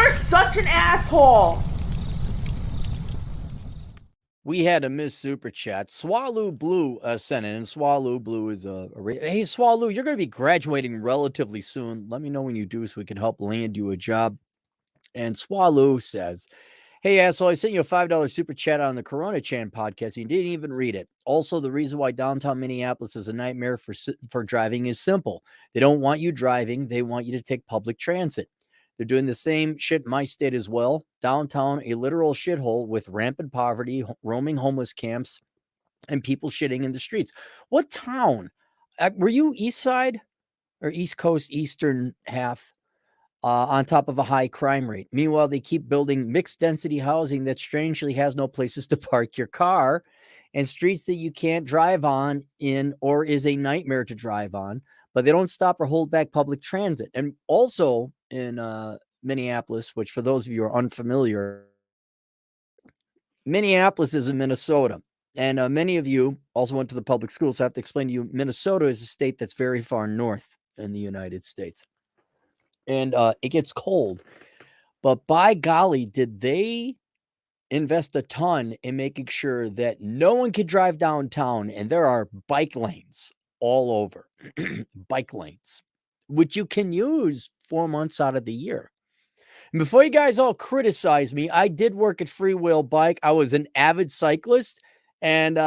You're such an asshole. We had a Miss Super Chat. Swallow Blue sent in, and Swallow Blue is hey, Swallow, you're going to be graduating relatively soon. Let me know when you do so we can help land you a job. And Swallow says, hey, asshole, I sent you a $5 super chat on the Corona Chan podcast. You didn't even read it. Also, the reason why downtown Minneapolis is a nightmare for driving is simple. They don't want you driving. They want you to take public transit. They're doing the same shit in my state as well. Downtown, a literal shithole with rampant poverty, roaming homeless camps, and people shitting in the streets. What town? Were you east side or east coast, eastern half? On top of a high crime rate. Meanwhile, they keep building mixed density housing that strangely has no places to park your car and streets that you can't drive on in or is a nightmare to drive on, but they don't stop or hold back public transit. And also in Minneapolis, which for those of you who are unfamiliar, Minneapolis is in Minnesota. And many of you also went to the public schools. So I have to explain to you, Minnesota is a state that's very far north in the United States. And it gets cold. But by golly, did they invest a ton in making sure that no one could drive downtown, and there are bike lanes all over. Bike lanes, which you can use 4 months out of the year. And before you guys all criticize me, I did work at Freewheel Bike. I was an avid cyclist, and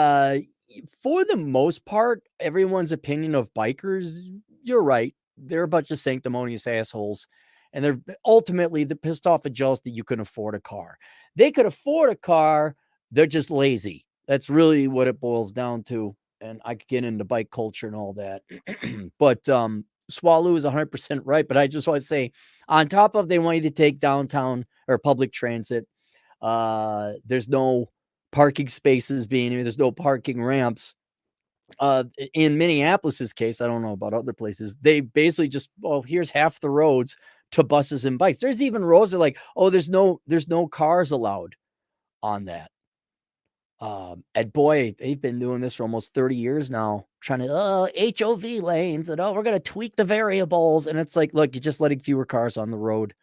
for the most part, everyone's opinion of bikers, you're right. They're a bunch of sanctimonious assholes. And they're ultimately pissed off and jealous that you can afford a car. They could afford a car. They're just lazy. That's really what it boils down to. And I could get into bike culture and all that. But Swallow is 100% right. But I just want to say, on top of they want you to take downtown or public transit, there's no parking spaces there's no parking ramps. In Minneapolis's case, I don't know about other places, they basically just, here's half the roads to buses and bikes. There's even roads that are like, there's no cars allowed on that. And boy, they've been doing this for almost 30 years now, trying to HOV lanes and we're gonna tweak the variables. And it's like, look, you're just letting fewer cars on the road.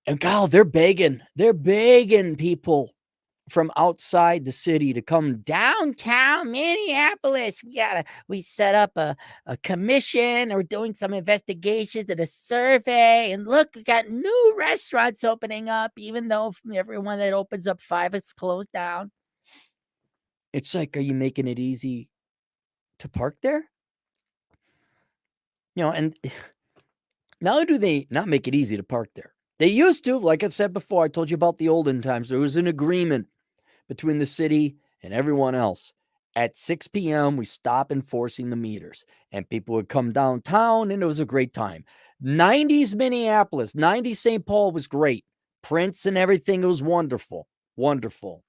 And God, they're begging people from outside the city to come downtown Minneapolis. We set up a commission. We're doing some investigations and a survey. And look, we got new restaurants opening up, even though everyone that opens up 5, it's closed down. It's like, are you making it easy to park there? And not only do they not make it easy to park there, they used to, like I've said before, I told you about the olden times. There was an agreement between the city and everyone else. At 6 p.m., we stop enforcing the meters, and people would come downtown, and it was a great time. 90s Minneapolis, 90s St. Paul was great. Prince and everything, it was wonderful, wonderful.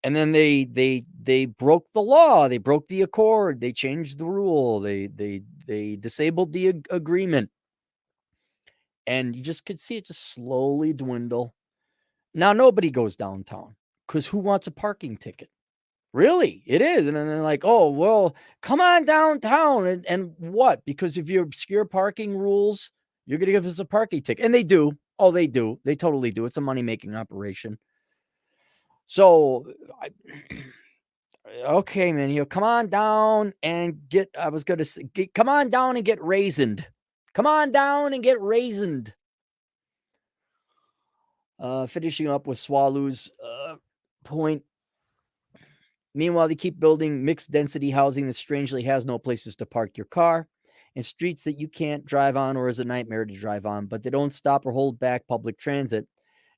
And then they broke the law, they broke the accord, they changed the rule, they disabled the agreement, and you just could see it just slowly dwindle. Now nobody goes downtown. Because who wants a parking ticket? Really? It is. And then they're like, come on downtown. And what? Because if you obscure parking rules, you're going to give us a parking ticket. And they do. Oh, they do. They totally do. It's a money-making operation. So, okay, man, come on down and come on down and get raisined. Come on down and get raisined. Finishing up with Swallow's point. Meanwhile, they keep building mixed density housing that strangely has no places to park your car and streets that you can't drive on or is a nightmare to drive on, but they don't stop or hold back public transit.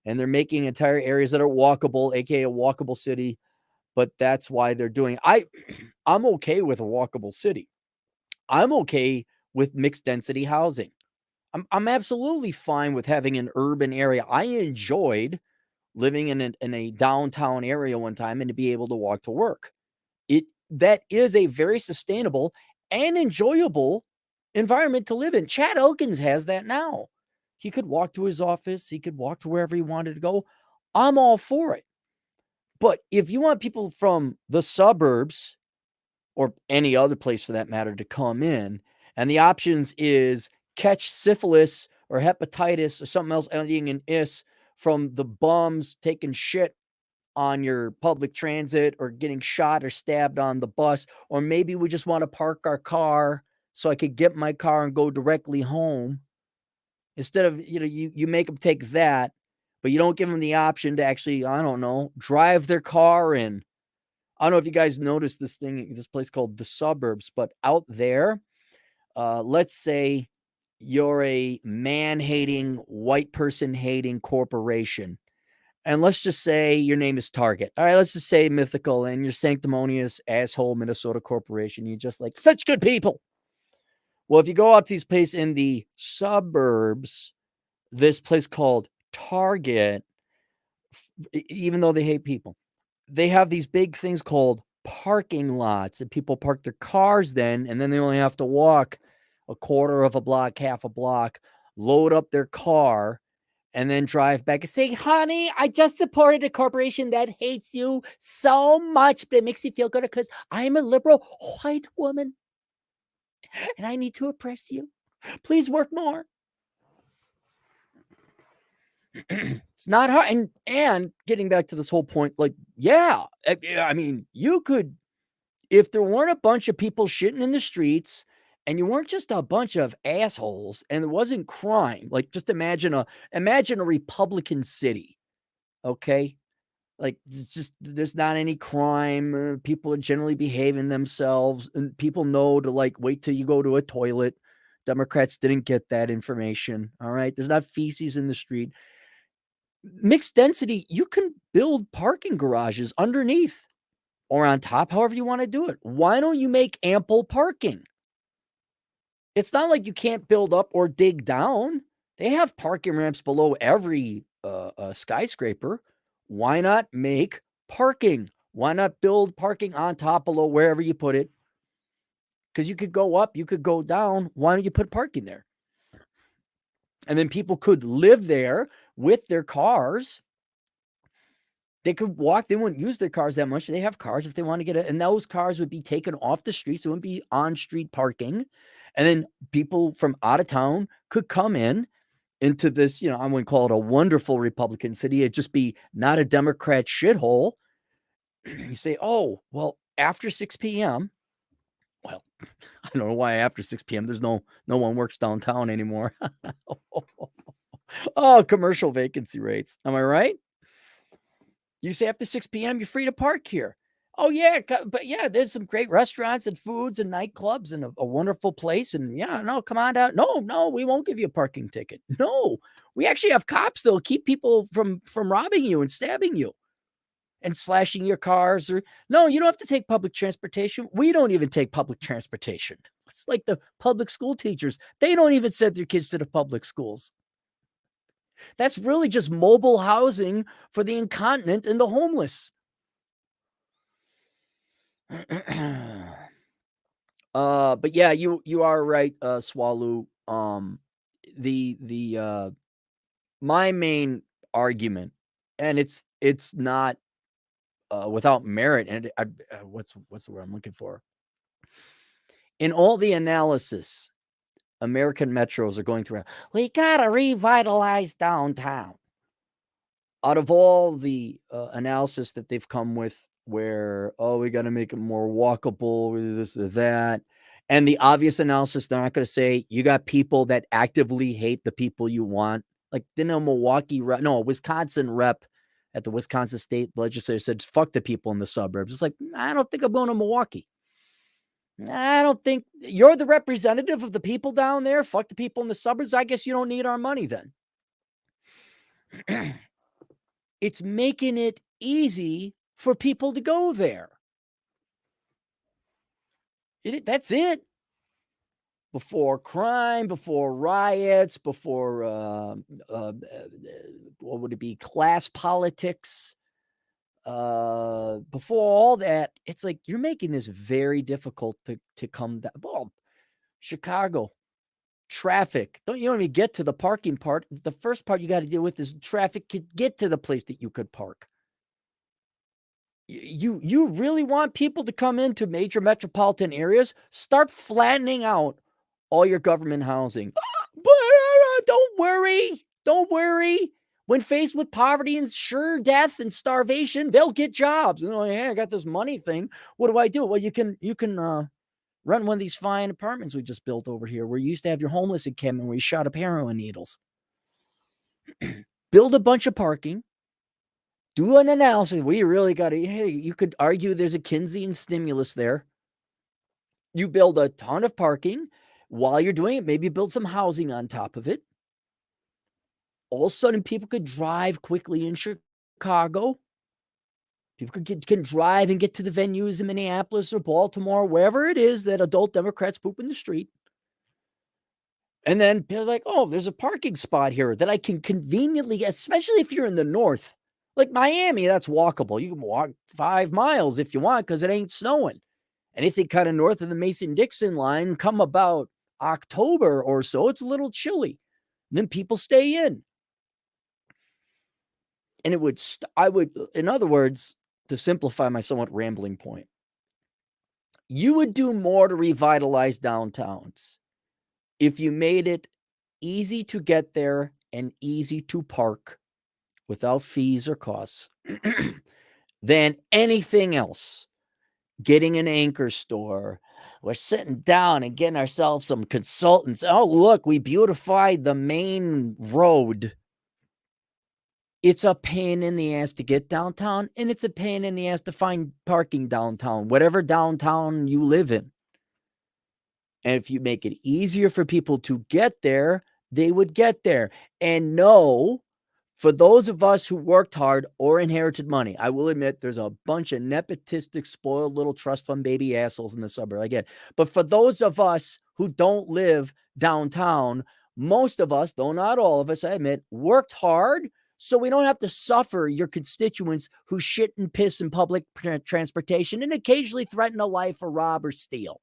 And they're making entire areas that are walkable, aka a walkable city. But that's why they're doing I'm okay with a walkable city. I'm okay with mixed density housing. I'm absolutely fine with having an urban area. I enjoyed living in a downtown area one time and to be able to walk to work. That is a very sustainable and enjoyable environment to live in. Chad Elkins has that now. He could walk to his office. He could walk to wherever he wanted to go. I'm all for it. But if you want people from the suburbs or any other place for that matter to come in, and the options is catch syphilis or hepatitis or something else ending in is from the bums taking shit on your public transit or getting shot or stabbed on the bus, or maybe we just want to park our car so I could get my car and go directly home. Instead of, you make them take that, but you don't give them the option to actually, I don't know, drive their car in. I don't know if you guys noticed this place called The Suburbs, but out there, let's say you're a man-hating, white person-hating corporation. And let's just say your name is Target. All right, let's just say Mythical and your sanctimonious asshole Minnesota corporation. You're just like such good people. Well, if you go out to these places in the suburbs, this place called Target, even though they hate people, they have these big things called parking lots, and people park their cars then, and then they only have to walk a quarter of a block, half a block, load up their car, and then drive back and say, honey, I just supported a corporation that hates you so much, but it makes me feel good because I'm a liberal white woman and I need to oppress you. Please work more. It's not hard. And getting back to this whole point, like, yeah, I mean, you could, if there weren't a bunch of people shitting in the streets and you weren't just a bunch of assholes and there wasn't crime, like just imagine a Republican city. Okay. Like it's just, there's not any crime. People are generally behaving themselves and people know to like wait till you go to a toilet. Democrats didn't get that information. All right. There's not feces in the street. Mixed density, you can build parking garages underneath or on top, however you want to do it. Why don't you make ample parking? It's not like you can't build up or dig down. They have parking ramps below every skyscraper. Why not make parking? Why not build parking on top, below, wherever you put it? Because you could go up, you could go down. Why don't you put parking there? And then people could live there with their cars. They could walk. They wouldn't use their cars that much. They have cars if they want to get it. And those cars would be taken off the streets. It wouldn't be on-street parking. And then people from out of town could come into this, I wouldn't call it a wonderful Republican city. It'd just be not a Democrat shithole. You say, oh, well, after 6 p.m., well, I don't know why after 6 p.m. There's no one works downtown anymore. Oh, commercial vacancy rates. Am I right? You say after 6 p.m., you're free to park here. Oh, yeah. But yeah, there's some great restaurants and foods and nightclubs and a wonderful place. And yeah, no, come on out. No, we won't give you a parking ticket. No, we actually have cops that'll keep people from robbing you and stabbing you and slashing your cars. Or no, you don't have to take public transportation. We don't even take public transportation. It's like the public school teachers. They don't even send their kids to the public schools. That's really just mobile housing for the incontinent and the homeless. But yeah, you are right, Swallow. My main argument, and it's not without merit, and what's the word I'm looking for? In all the analysis, American metros are going through. We gotta revitalize downtown. Out of all the analysis that they've come with, where we got to make it more walkable, this or that, and the obvious analysis, they're not going to say you got people that actively hate the people you want. Like, didn't a Wisconsin rep at the Wisconsin State Legislature said, "Fuck the people in the suburbs." It's like, I don't think I'm going to Milwaukee. I don't think you're the representative of the people down there. Fuck the people in the suburbs. I guess you don't need our money then. It's making it easy for people to go there. That's it. Before crime, before riots, before what would it be? Class politics. Before all that, it's like you're making this very difficult to come down. Well, Chicago, traffic. You don't even get to the parking part. The first part you got to deal with is traffic to get to the place that you could park. You really want people to come into major metropolitan areas? Start flattening out all your government housing. But don't worry. Don't worry. When faced with poverty and sure death and starvation, they'll get jobs. Hey, I got this money thing. What do I do? Well, you can run one of these fine apartments we just built over here where you used to have your homeless encampment where you shot up heroin needles. Build a bunch of parking. Do an analysis. We really got to, hey, you could argue there's a Keynesian stimulus there. You build a ton of parking. While you're doing it, maybe build some housing on top of it. All of a sudden, people could drive quickly in Chicago. People can drive and get to the venues in Minneapolis or Baltimore, wherever it is that adult Democrats poop in the street. And then people are like, oh, there's a parking spot here that I can conveniently get, especially if you're in the north. Like Miami, that's walkable. You can walk 5 miles if you want because it ain't snowing. Anything kind of north of the Mason-Dixon line, come about October or so, it's a little chilly. And then people stay in. And it would, in other words, to simplify my somewhat rambling point, you would do more to revitalize downtowns if you made it easy to get there and easy to park without fees or costs than anything else. Getting an anchor store. We're sitting down and getting ourselves some consultants. Oh, look, we beautified the main road. It's a pain in the ass to get downtown, and it's a pain in the ass to find parking downtown, whatever downtown you live in. And if you make it easier for people to get there, they would get there. And no, for those of us who worked hard or inherited money, I will admit there's a bunch of nepotistic, spoiled little trust fund baby assholes in the suburb. I get it. But for those of us who don't live downtown, most of us, though not all of us, I admit, worked hard so we don't have to suffer your constituents who shit and piss in public transportation and occasionally threaten a life or rob or steal.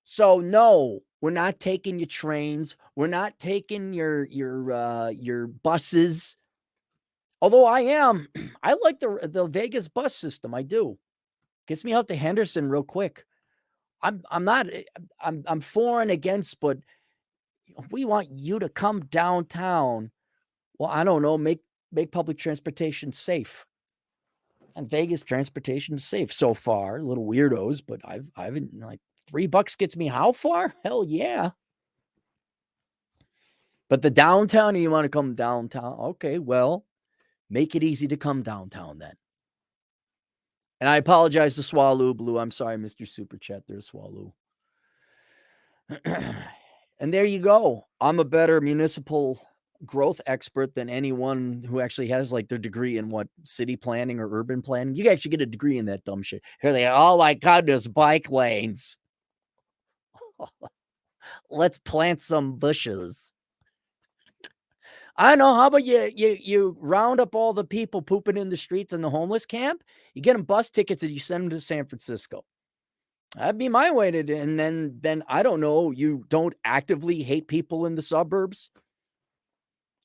So no, we're not taking your trains. We're not taking your buses. Although I like the Vegas bus system. I do. Gets me out to Henderson real quick. I'm for and against, but we want you to come downtown. Well, I don't know, make public transportation safe. And Vegas transportation is safe so far. Little weirdos, but I've like $3 gets me how far? Hell yeah. But the downtown, you want to come downtown? Okay, well, make it easy to come downtown then. And I apologize to Swaloo Blue. I'm sorry, Mr. Super Chat. There's Swaloo. And there you go. I'm a better municipal growth expert than anyone who actually has like their degree in what, city planning or urban planning. You actually get a degree in that dumb shit. Here they are, oh my God, there's bike lanes. Let's plant some bushes. I don't know. How about you round up all the people pooping in the streets in the homeless camp? You get them bus tickets and you send them to San Francisco. That'd be my way to. And then I don't know. You don't actively hate people in the suburbs,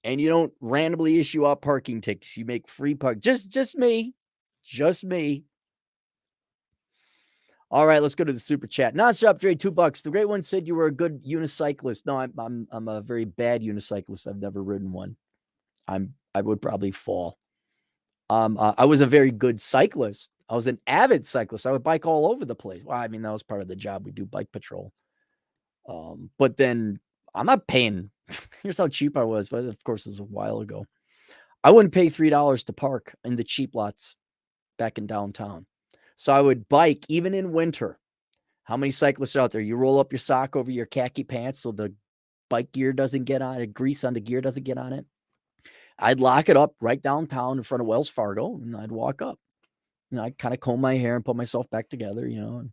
and you don't randomly issue out parking tickets. You make free park. Just me. All right, let's go to the super chat. Nonstop Dre, $2. The great one said you were a good unicyclist. No, I'm a very bad unicyclist. I've never ridden one. I would probably fall. I was a very good cyclist. I was an avid cyclist. I would bike all over the place. Well, I mean, that was part of the job. We do bike patrol. But then I'm not paying. Here's how cheap I was. But of course, it was a while ago. I wouldn't pay $3 to park in the cheap lots back in downtown. So I would bike even in winter. How many cyclists are out there? You roll up your sock over your khaki pants so the bike gear doesn't get on it. Grease on the gear doesn't get on it. I'd lock it up right downtown in front of Wells Fargo, and I'd walk up. I'd kind of comb my hair and put myself back together, and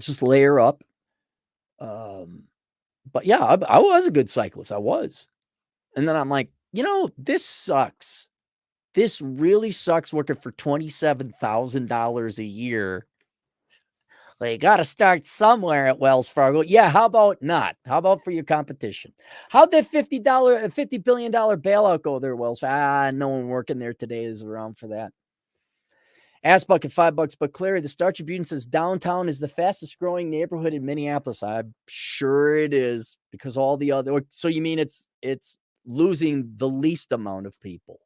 just layer up. But yeah, I was a good cyclist. I was. And then I'm like, this sucks. This really sucks working for $27,000 a year. Like, you got to start somewhere at Wells Fargo. Yeah, how about not? How about for your competition? How'd that $50 billion bailout go there, Wells Fargo? No one working there today is around for that. Ass Bucket, $5. But Clary, the Star Tribune says downtown is the fastest growing neighborhood in Minneapolis. I'm sure it is, because all the other. So you mean it's losing the least amount of people?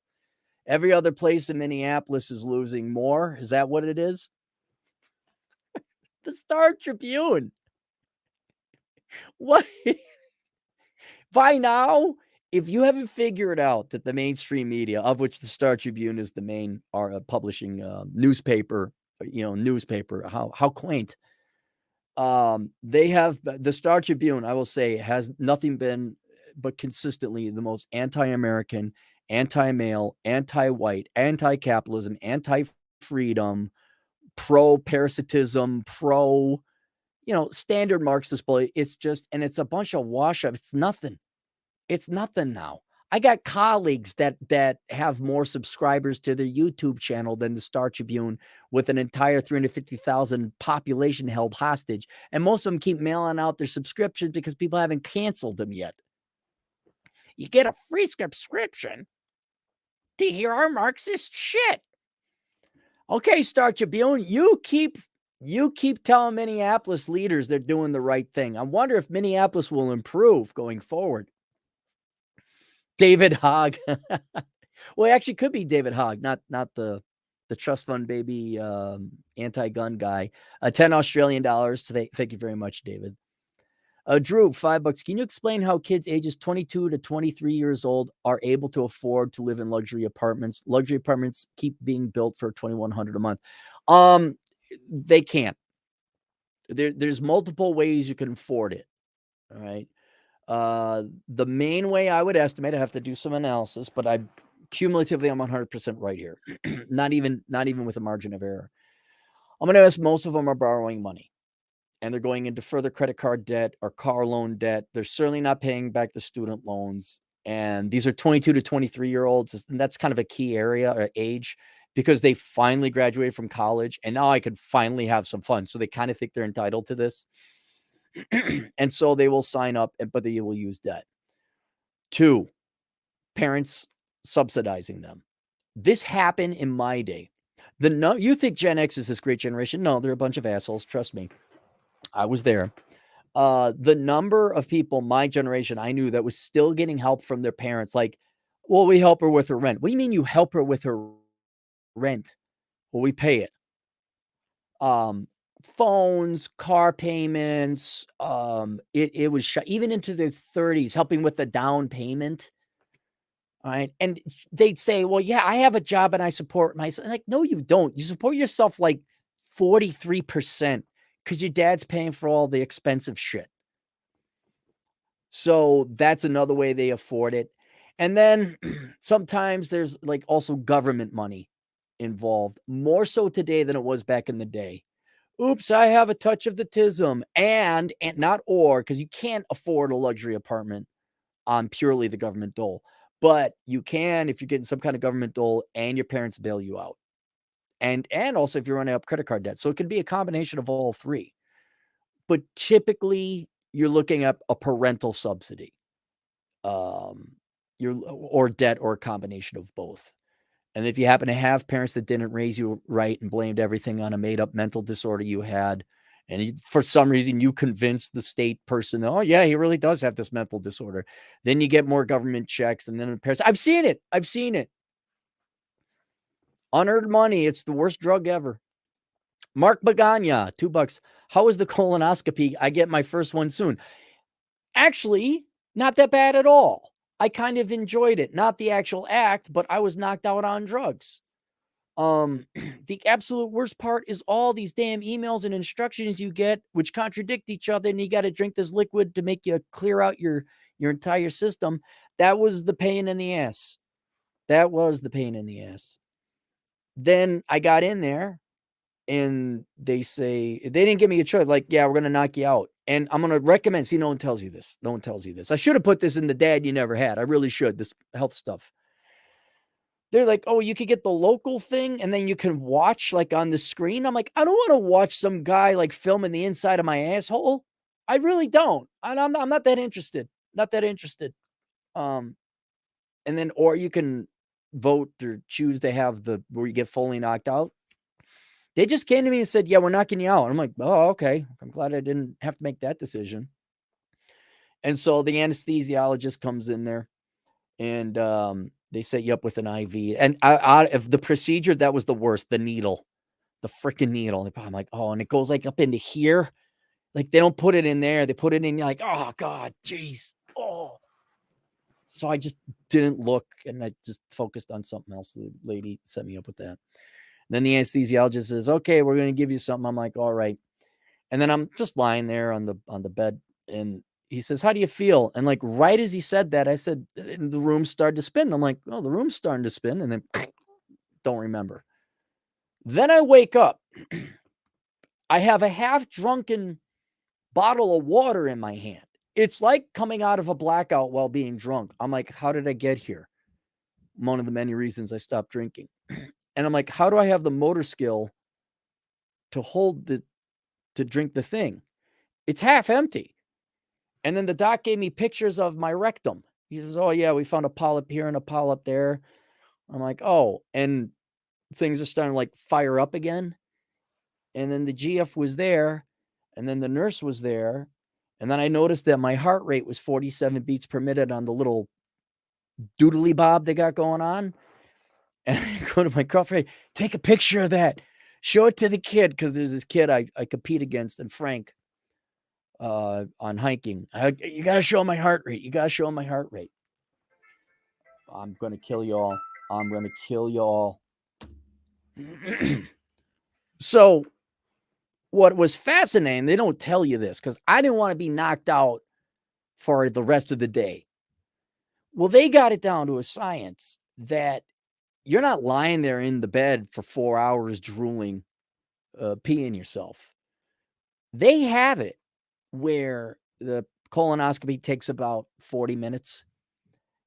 Every other place in Minneapolis is losing more. Is that what it is? The Star Tribune. What? By now, if you haven't figured out that the mainstream media, of which the Star Tribune is the main publishing newspaper, how quaint. They have the Star Tribune, I will say, has nothing been but consistently the most anti-American, anti-male, anti-white, anti-capitalism, anti-freedom, pro-parasitism, standard Marxist bully. It's just, and it's a bunch of wash up. It's nothing. It's nothing now. I got colleagues that have more subscribers to their YouTube channel than the Star Tribune, with an entire 350,000 population held hostage. And most of them keep mailing out their subscriptions because people haven't canceled them yet. You get a free subscription to hear our Marxist shit. Okay, Star Tribune, you keep telling Minneapolis leaders they're doing the right thing. I wonder if Minneapolis will improve going forward. David Hogg. Well, it actually could be David Hogg, not the trust fund baby anti-gun guy. 10 Australian dollars today. Thank you very much, David. Drew, $5. Can you explain how kids ages 22 to 23 years old are able to afford to live in luxury apartments? Luxury apartments keep being built for $2,100 a month. They can't. There's multiple ways you can afford it. All right. The main way I would estimate, I have to do some analysis, but I'm 100% right here. not even with a margin of error. I'm going to ask, most of them are borrowing money, and they're going into further credit card debt or car loan debt. They're certainly not paying back the student loans. And these are 22 to 23-year-olds. And that's kind of a key area or age, because they finally graduated from college and now I could finally have some fun. So they kind of think they're entitled to this. And so they will sign up, but they will use debt. 2, parents subsidizing them. This happened in my day. You think Gen X is this great generation? No, they're a bunch of assholes. Trust me. I was there. The number of people my generation I knew that was still getting help from their parents, like, well, we help her with her rent. What do you mean you help her with her rent? Well, we pay it. Phones, car payments. It was even into their 30s, helping with the down payment. All right. And they'd say, well, yeah, I have a job and I support myself. Like, no, you don't. You support yourself like 43%, because your dad's paying for all the expensive shit. So that's another way they afford it. And then sometimes there's like also government money involved, more so today than it was back in the day. Oops, I have a touch of the tism. And not or, because you can't afford a luxury apartment on purely the government dole. But you can if you're getting some kind of government dole and your parents bail you out. And also if you're running up credit card debt. So it could be a combination of all three. But typically you're looking at a parental subsidy. Or debt, or a combination of both. And if you happen to have parents that didn't raise you right and blamed everything on a made-up mental disorder you had, and for some reason you convinced the state person, oh yeah, he really does have this mental disorder, then you get more government checks, and then the parents, I've seen it. Unearned money, it's the worst drug ever. Mark Bagania, $2. How is the colonoscopy? I get my first one soon. Actually, not that bad at all. I kind of enjoyed it. Not the actual act, but I was knocked out on drugs. The absolute worst part is all these damn emails and instructions you get, which contradict each other, and you got to drink this liquid to make you clear out your entire system. That was the pain in the ass. Then I got in there, and they say, they didn't give me a choice. Like, yeah, we're going to knock you out. And I'm going to recommend, see, no one tells you this. I should have put this in the dad you never had. I really should, this health stuff. They're like, oh, you could get the local thing and then you can watch like on the screen. I'm like, I don't want to watch some guy like filming the inside of my asshole. I really don't. I'm not that interested. And then, or you can vote or choose to have where you get fully knocked out. They just came to me and said, yeah, we're knocking you out. And I'm like, oh, okay. I'm glad I didn't have to make that decision. And so the anesthesiologist comes in there and they set you up with an IV. And if the procedure, that was the worst, the needle, the freaking needle. I'm like, oh, and it goes like up into here. Like they don't put it in there. They put it in, you're like, oh God, geez. Oh. So I just didn't look and I just focused on something else. The lady set me up with that. And then the anesthesiologist says, okay, we're going to give you something. I'm like, all right. And then I'm just lying there on the bed and he says, how do you feel? And like, right as he said that, I said, the room started to spin. I'm like, oh, the room's starting to spin. And then don't remember. Then I wake up. I have a half drunken bottle of water in my hand. It's like coming out of a blackout while being drunk. I'm like, how did I get here? One of the many reasons I stopped drinking. And I'm like, how do I have the motor skill to drink the thing? It's half empty. And then the doc gave me pictures of my rectum. He says, oh yeah, we found a polyp here and a polyp there. I'm like, oh, and things are starting to like fire up again. And then the GF was there. And then the nurse was there. And then I noticed that my heart rate was 47 beats per minute on the little doodly bob they got going on. And I go to my girlfriend, take a picture of that. Show it to the kid. Because there's this kid I compete against, and Frank, on hiking. You got to show my heart rate. You got to show my heart rate. I'm going to kill you all. I'm going to kill you all. So what was fascinating, they don't tell you this because I didn't want to be knocked out for the rest of the day. Well, they got it down to a science that you're not lying there in the bed for 4 hours drooling, peeing yourself. They have it where the colonoscopy takes about 40 minutes.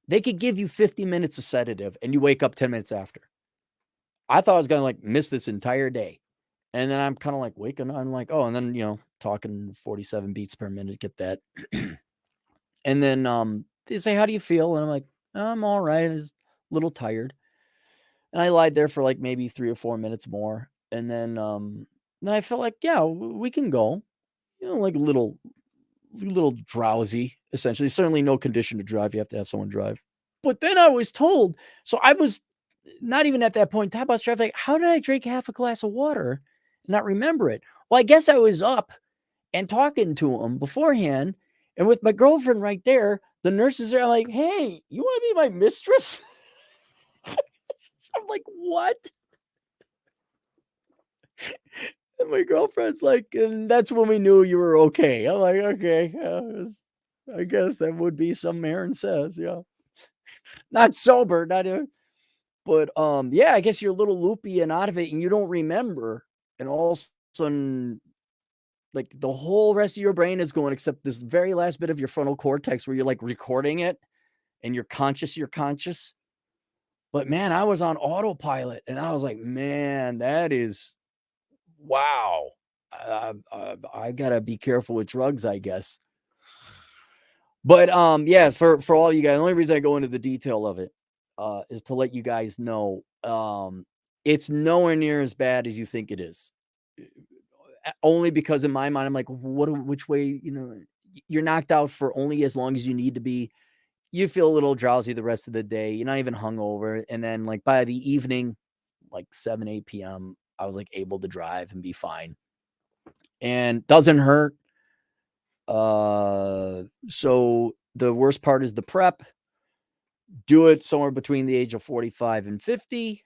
They could give you 50 minutes of sedative and you wake up 10 minutes after. I thought I was going to like miss this entire day. And then I'm kind of like waking up. I'm like, oh, and then, talking 47 beats per minute, get that. And then they say, how do you feel? And I'm like, I'm all right. I'm just a little tired. And I lied there for like maybe 3 or 4 minutes more. And then I felt like, yeah, we can go, like a little drowsy, essentially. Certainly no condition to drive. You have to have someone drive. But then I was told, so I was not even at that point in time, I was trying to like, how did I drink half a glass of water and not remember it? Well, I guess I was up and talking to him beforehand. And with my girlfriend right there, the nurses are like, hey, you want to be my mistress? I'm like, what? And my girlfriend's like, and that's when we knew you were okay. I'm like, okay, I guess that would be something Aaron says, yeah. Not sober, not even. But yeah, I guess you're a little loopy and out of it and you don't remember. And all of a sudden, like the whole rest of your brain is going except this very last bit of your frontal cortex where you're like recording it and you're conscious. But man, I was on autopilot and I was like, man, that is wow. I gotta be careful with drugs, I guess. But yeah, for all you guys, the only reason I go into the detail of it is to let you guys know it's nowhere near as bad as you think it is. Only because in my mind, I'm like, which way, you're knocked out for only as long as you need to be. You feel a little drowsy the rest of the day. You're not even hungover. And then like by the evening, like 7, 8 p.m., I was like able to drive and be fine. And doesn't hurt. So the worst part is the prep. Do it somewhere between the age of 45 and 50.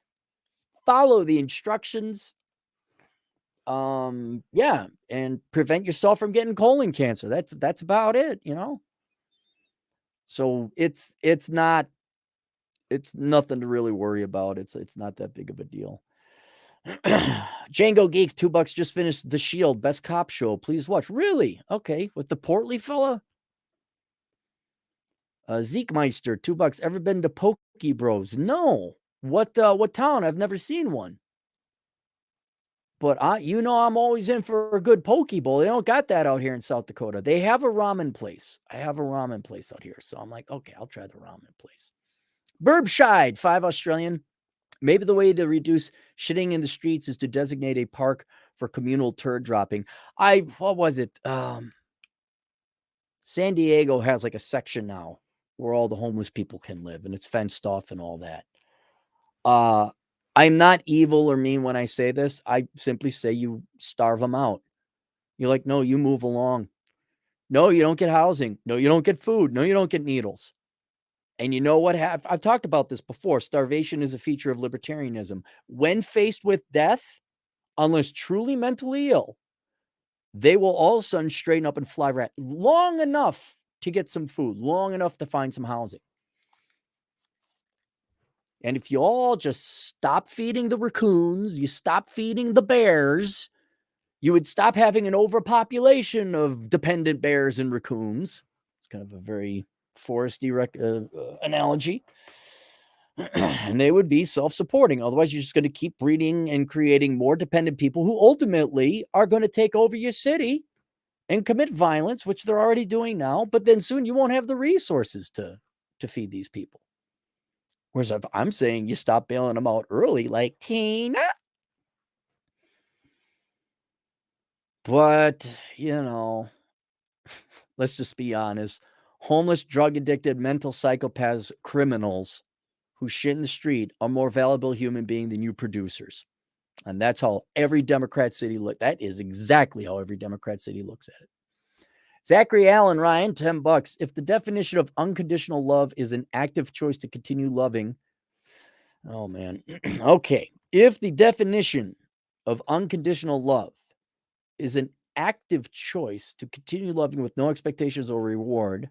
Follow the instructions. Yeah, and prevent yourself from getting colon cancer. That's about it, So it's nothing to really worry about. It's not that big of a deal. Django Geek, $2 just finished The Shield, best cop show. Please watch. Really? Okay, with the portly fella. Zeke Meister, $2. Ever been to Poke Bros? No. What town? I've never seen one. But I'm always in for a good poke bowl. They don't got that out here in South Dakota. They have a ramen place. I have a ramen place out here. So I'm like, okay, I'll try the ramen place. Burbshide, 5 Australian. Maybe the way to reduce shitting in the streets is to designate a park for communal turd dropping. What was it? San Diego has like a section now where all the homeless people can live, and it's fenced off and all that. I'm not evil or mean when I say this. I simply say you starve them out. You're like, no, you move along. No, you don't get housing. No, you don't get food. No, you don't get needles. And you know what? I've talked about this before. Starvation is a feature of libertarianism. When faced with death, unless truly mentally ill, they will all of a sudden straighten up and fly right long enough to get some food, long enough to find some housing. And if you all just stop feeding the raccoons, you stop feeding the bears, you would stop having an overpopulation of dependent bears and raccoons. It's kind of a very foresty analogy. And they would be self-supporting. Otherwise, you're just going to keep breeding and creating more dependent people who ultimately are going to take over your city and commit violence, which they're already doing now. But then soon you won't have the resources to feed these people. Whereas if I'm saying you stop bailing them out early, like Tina. But, let's just be honest. Homeless, drug-addicted, mental psychopaths, criminals who shit in the street are more valuable human being than you producers. And that's how every Democrat city that is exactly how every Democrat city looks at it. Zachary Allen, Ryan, $10. If the definition of unconditional love is an active choice to continue loving. Oh, man. Okay. If the definition of unconditional love is an active choice to continue loving with no expectations or reward,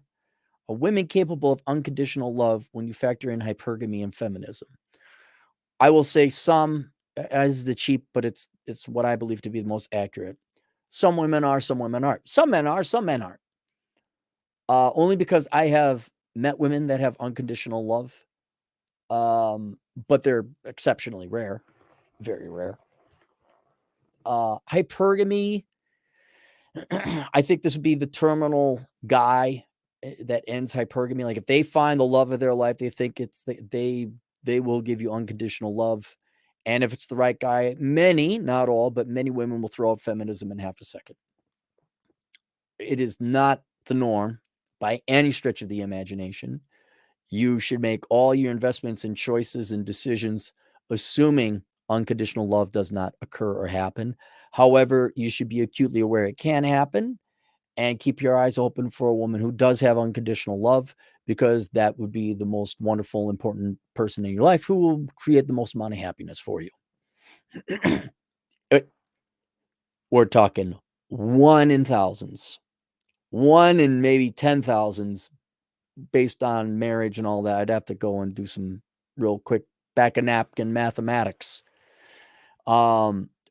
are women capable of unconditional love when you factor in hypergamy and feminism? I will say some, as the cheap, but it's what I believe to be the most accurate. Some women are, some women aren't. Some men are, some men aren't. Only because I have met women that have unconditional love, but they're exceptionally rare, very rare. Hypergamy, I think this would be the terminal guy that ends hypergamy. Like if they find the love of their life, they think they will give you unconditional love. And if it's the right guy, many, not all, but many women will throw out feminism in half a second. It is not the norm by any stretch of the imagination. You should make all your investments and choices and decisions assuming unconditional love does not occur or happen. However, you should be acutely aware it can happen and keep your eyes open for a woman who does have unconditional love, because that would be the most wonderful, important person in your life who will create the most amount of happiness for you. We're talking 1 in thousands, 1 in maybe 10,000s based on marriage and all that. I'd have to go and do some real quick back of napkin mathematics.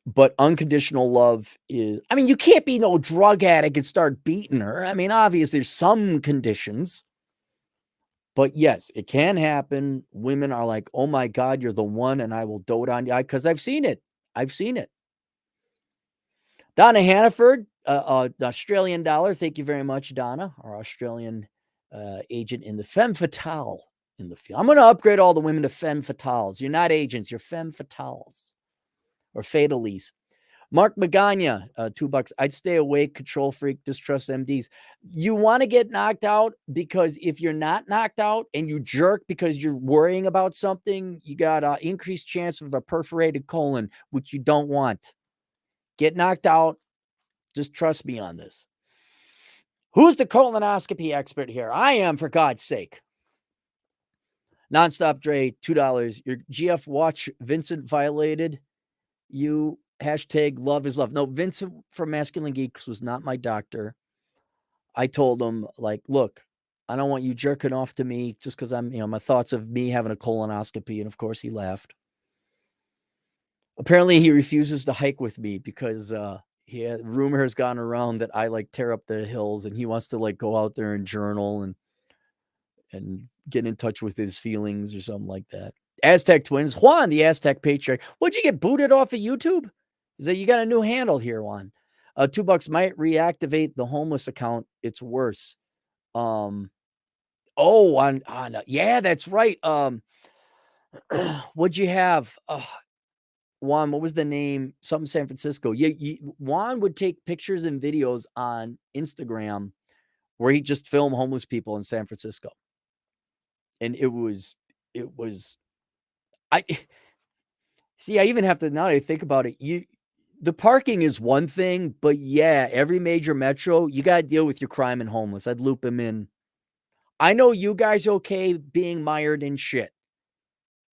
But unconditional love is, I mean, you can't be no drug addict and start beating her. I mean, obviously there's some conditions, but yes, it can happen. Women are like, oh my God, you're the one, and I will dote on you, because I've seen it. I've seen it. Donna Hannaford, Australian dollar. Thank you very much, Donna, our Australian agent in the femme fatale in the field. I'm going to upgrade all the women to femme fatales. You're not agents, you're femme fatales or fatalies. Mark Magana, $2. I'd stay awake, control freak, distrust MDs. You want to get knocked out, because if you're not knocked out and you jerk because you're worrying about something, you got an increased chance of a perforated colon, which you don't want. Get knocked out. Just trust me on this. Who's the colonoscopy expert here? I am, for God's sake. Nonstop Dre, $2. Your GF watch Vincent violated you. Hashtag love is love. No, Vincent from Masculine Geeks was not my doctor. I told him, like, look, I don't want you jerking off to me just because I'm, my thoughts of me having a colonoscopy. And of course he laughed. Apparently he refuses to hike with me because rumor has gone around that I like tear up the hills, and he wants to like go out there and journal and get in touch with his feelings or something like that. Aztec Twins, Juan, the Aztec Patriarch. Would you get booted off of YouTube? Is that you got a new handle here, Juan? $2 might reactivate the homeless account. It's worse. Yeah, that's right. What'd you have? Juan, what was the name? Something San Francisco. Yeah, Juan would take pictures and videos on Instagram where he just film homeless people in San Francisco. And it was I see, I even have to, now that I think about it, the parking is one thing, but yeah, every major metro, you got to deal with your crime and homeless. I'd loop him in. I know you guys okay being mired in shit.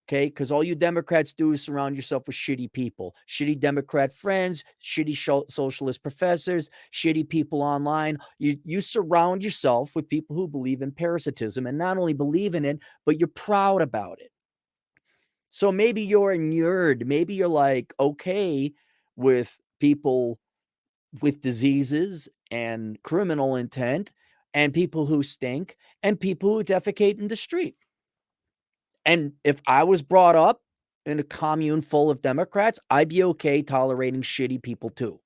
Okay, because all you Democrats do is surround yourself with shitty people, shitty Democrat friends, shitty socialist professors, shitty people online. You surround yourself with people who believe in parasitism, and not only believe in it, but you're proud about it. So maybe you're inured. Maybe you're like okay with people with diseases and criminal intent, and people who stink, and people who defecate in the street. And if I was brought up in a commune full of Democrats, I'd be okay tolerating shitty people too.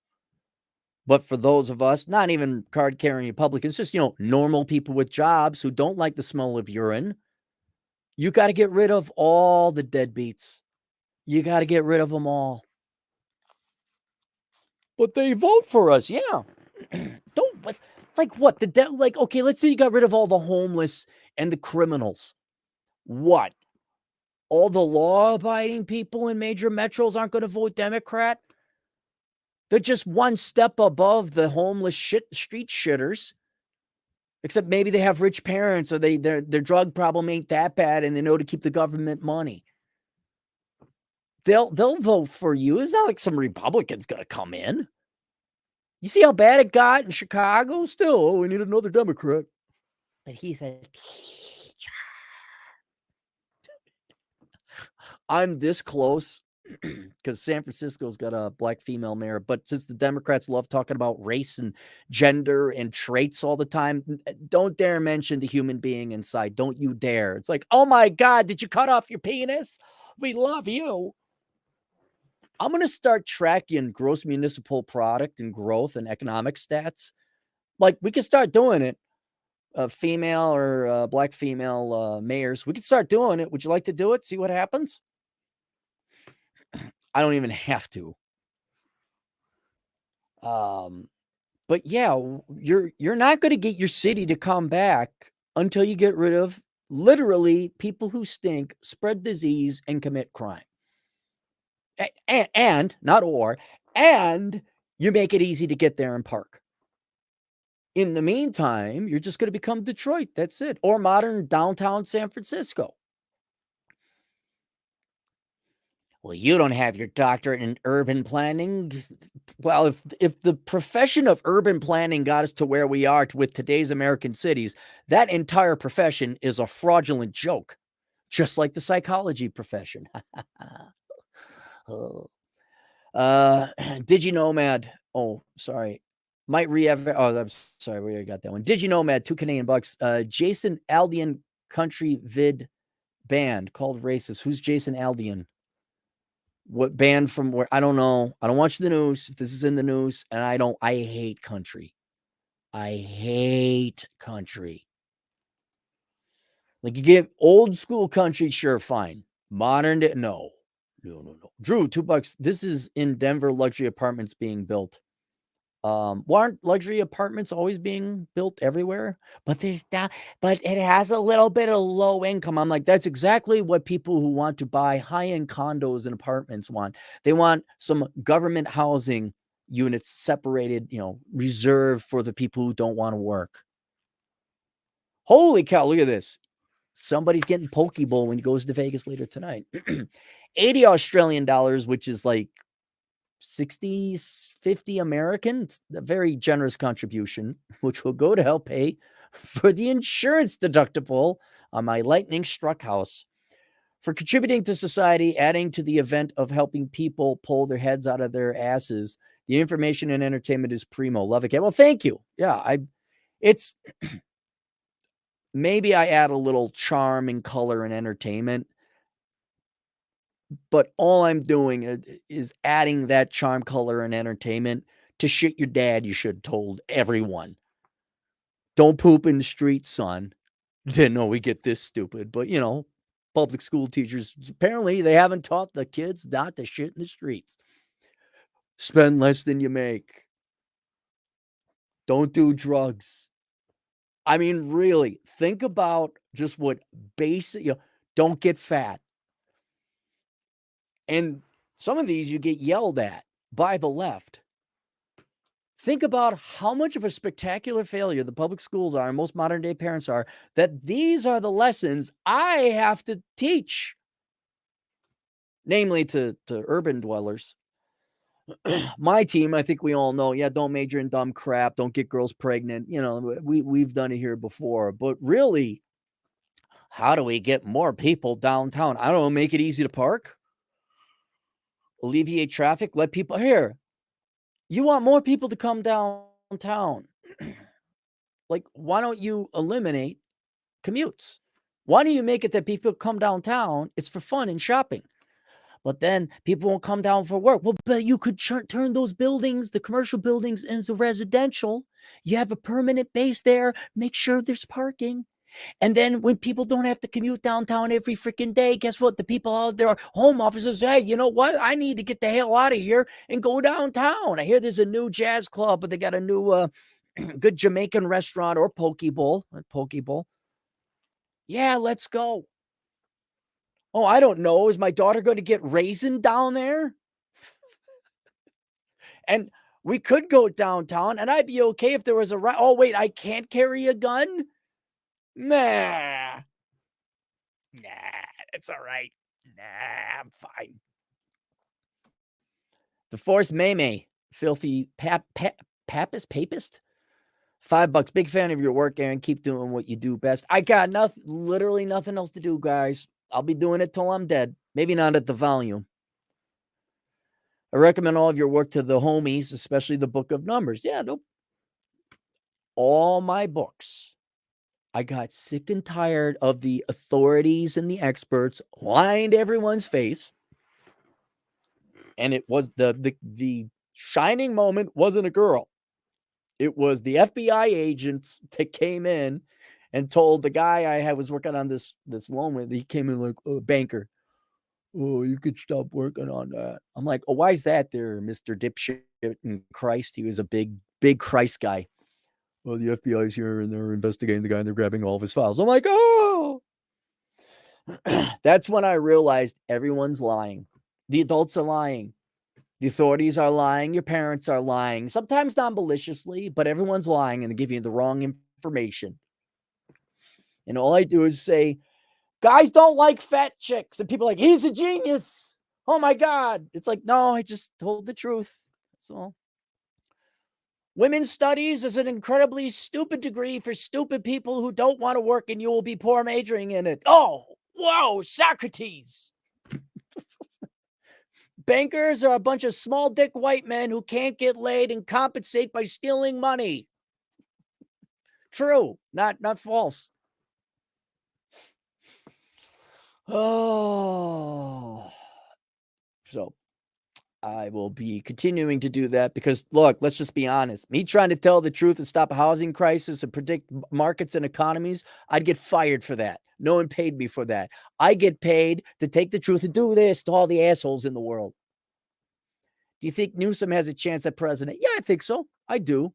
But for those of us, not even card-carrying Republicans, just, normal people with jobs who don't like the smell of urine, you got to get rid of all the deadbeats. You got to get rid of them all. But they vote for us, yeah. Don't, like what? Okay, let's say you got rid of all the homeless and the criminals. What? All the law-abiding people in major metros aren't going to vote Democrat? They're just one step above the homeless street shitters. Except maybe they have rich parents, or their drug problem ain't that bad, and they know to keep the government money. They'll vote for you. It's not like some Republican's going to come in. You see how bad it got in Chicago? Still, we need another Democrat. But he's a teacher. I'm this close because San Francisco's got a black female mayor. But since the Democrats love talking about race and gender and traits all the time, don't dare mention the human being inside. Don't you dare. It's like, oh my God, did you cut off your penis? We love you. I'm going to start tracking gross municipal product and growth and economic stats. Like, we can start doing it. Female or black female mayors, we could start doing it. Would you like to do it? See what happens? I don't even have to. But yeah, you're not going to get your city to come back until you get rid of literally people who stink, spread disease, and commit crime. And you make it easy to get there and park. In the meantime, you're just going to become Detroit. That's it. Or modern downtown San Francisco. Well, you don't have your doctorate in urban planning. Well, if the profession of urban planning got us to where we are with today's American cities, that entire profession is a fraudulent joke, just like the psychology profession. Oh. DigiNomad. Oh, sorry. Might I'm sorry, we already got that one. DigiNomad, $2 Jason Aldean country vid band called racist. Who's Jason Aldean? What band from where? I don't know. I don't watch the news. If this is in the news, and I hate country. I hate country. Like, you get old school country, sure, fine. Modern day, no. Drew, $2. This is in Denver, luxury apartments being built. Aren't luxury apartments always being built everywhere? But but it has a little bit of low income. I'm like, that's exactly what people who want to buy high-end condos and apartments want. They want some government housing units separated, reserved for the people who don't want to work. Holy cow, look at this. Somebody's getting Pokeball when he goes to Vegas later tonight. 80 Australian dollars, which is like 60, 50 American. It's a very generous contribution, which will go to help pay for the insurance deductible on my lightning struck house. For contributing to society, adding to the event of helping people pull their heads out of their asses. The information and entertainment is primo. Love it. Well, thank you. Yeah, it's maybe I add a little charm and color and entertainment, but all I'm doing is adding that charm, color, and entertainment to shit your dad. You should have told everyone. Don't poop in the street, son. Didn't know we get this stupid, but public school teachers. Apparently, they haven't taught the kids not to shit in the streets. Spend less than you make. Don't do drugs. I mean, really, think about just what basic, don't get fat. And some of these you get yelled at by the left. Think about how much of a spectacular failure the public schools are and most modern day parents are, that these are the lessons I have to teach, namely to urban dwellers. My team, I think we all know, don't major in dumb crap, don't get girls pregnant. We've done it here before, but really, how do we get more people downtown? I don't know, make it easy to park, alleviate traffic, let people here. You want more people to come downtown. Like, why don't you eliminate commutes? Why don't you make it that people come downtown? It's for fun and shopping. But then people won't come down for work. Well, but you could turn those buildings, the commercial buildings, into residential. You have a permanent base there. Make sure there's parking. And then when people don't have to commute downtown every freaking day, guess what? The people out there, home offices, hey, you know what? I need to get the hell out of here and go downtown. I hear there's a new jazz club, but they got a new good Jamaican restaurant or poke bowl. Yeah, let's go. Oh, I don't know. Is my daughter going to get raisin down there? And we could go downtown, and I'd be okay if there was a oh, wait, I can't carry a gun? Nah, it's all right. Nah, I'm fine. The Force Maymay, filthy papist? $5. Big fan of your work, Aaron. Keep doing what you do best. I got literally nothing else to do, guys. I'll be doing it till I'm dead. Maybe not at the volume. I recommend all of your work to the homies, especially the Book of Numbers. Yeah, nope. All my books. I got sick and tired of the authorities and the experts lying to everyone's face. And it was the shining moment wasn't a girl. It was the FBI agents that came in and told the guy I was working on this loan with. He came in like, oh, banker. Oh, you could stop working on that. I'm like, oh, why is that there, Mr. Dipshit in Christ? He was a big Christ guy. Well, the FBI's here and they're investigating the guy and they're grabbing all of his files. I'm like, oh, that's when I realized everyone's lying. The adults are lying. The authorities are lying. Your parents are lying. Sometimes non-maliciously, but everyone's lying and they give you the wrong information. And all I do is say, guys don't like fat chicks. And people are like, he's a genius. Oh my God. It's like, no, I just told the truth. That's all. Women's studies is an incredibly stupid degree for stupid people who don't want to work, and you will be poor majoring in it. Oh, whoa, Socrates. Bankers are a bunch of small dick white men who can't get laid and compensate by stealing money. True, not false. Oh, so I will be continuing to do that because, look, let's just be honest. Me trying to tell the truth and stop a housing crisis and predict markets and economies, I'd get fired for that. No one paid me for that. I get paid to take the truth and do this to all the assholes in the world. Do you think Newsom has a chance at president? Yeah, I think so. I do.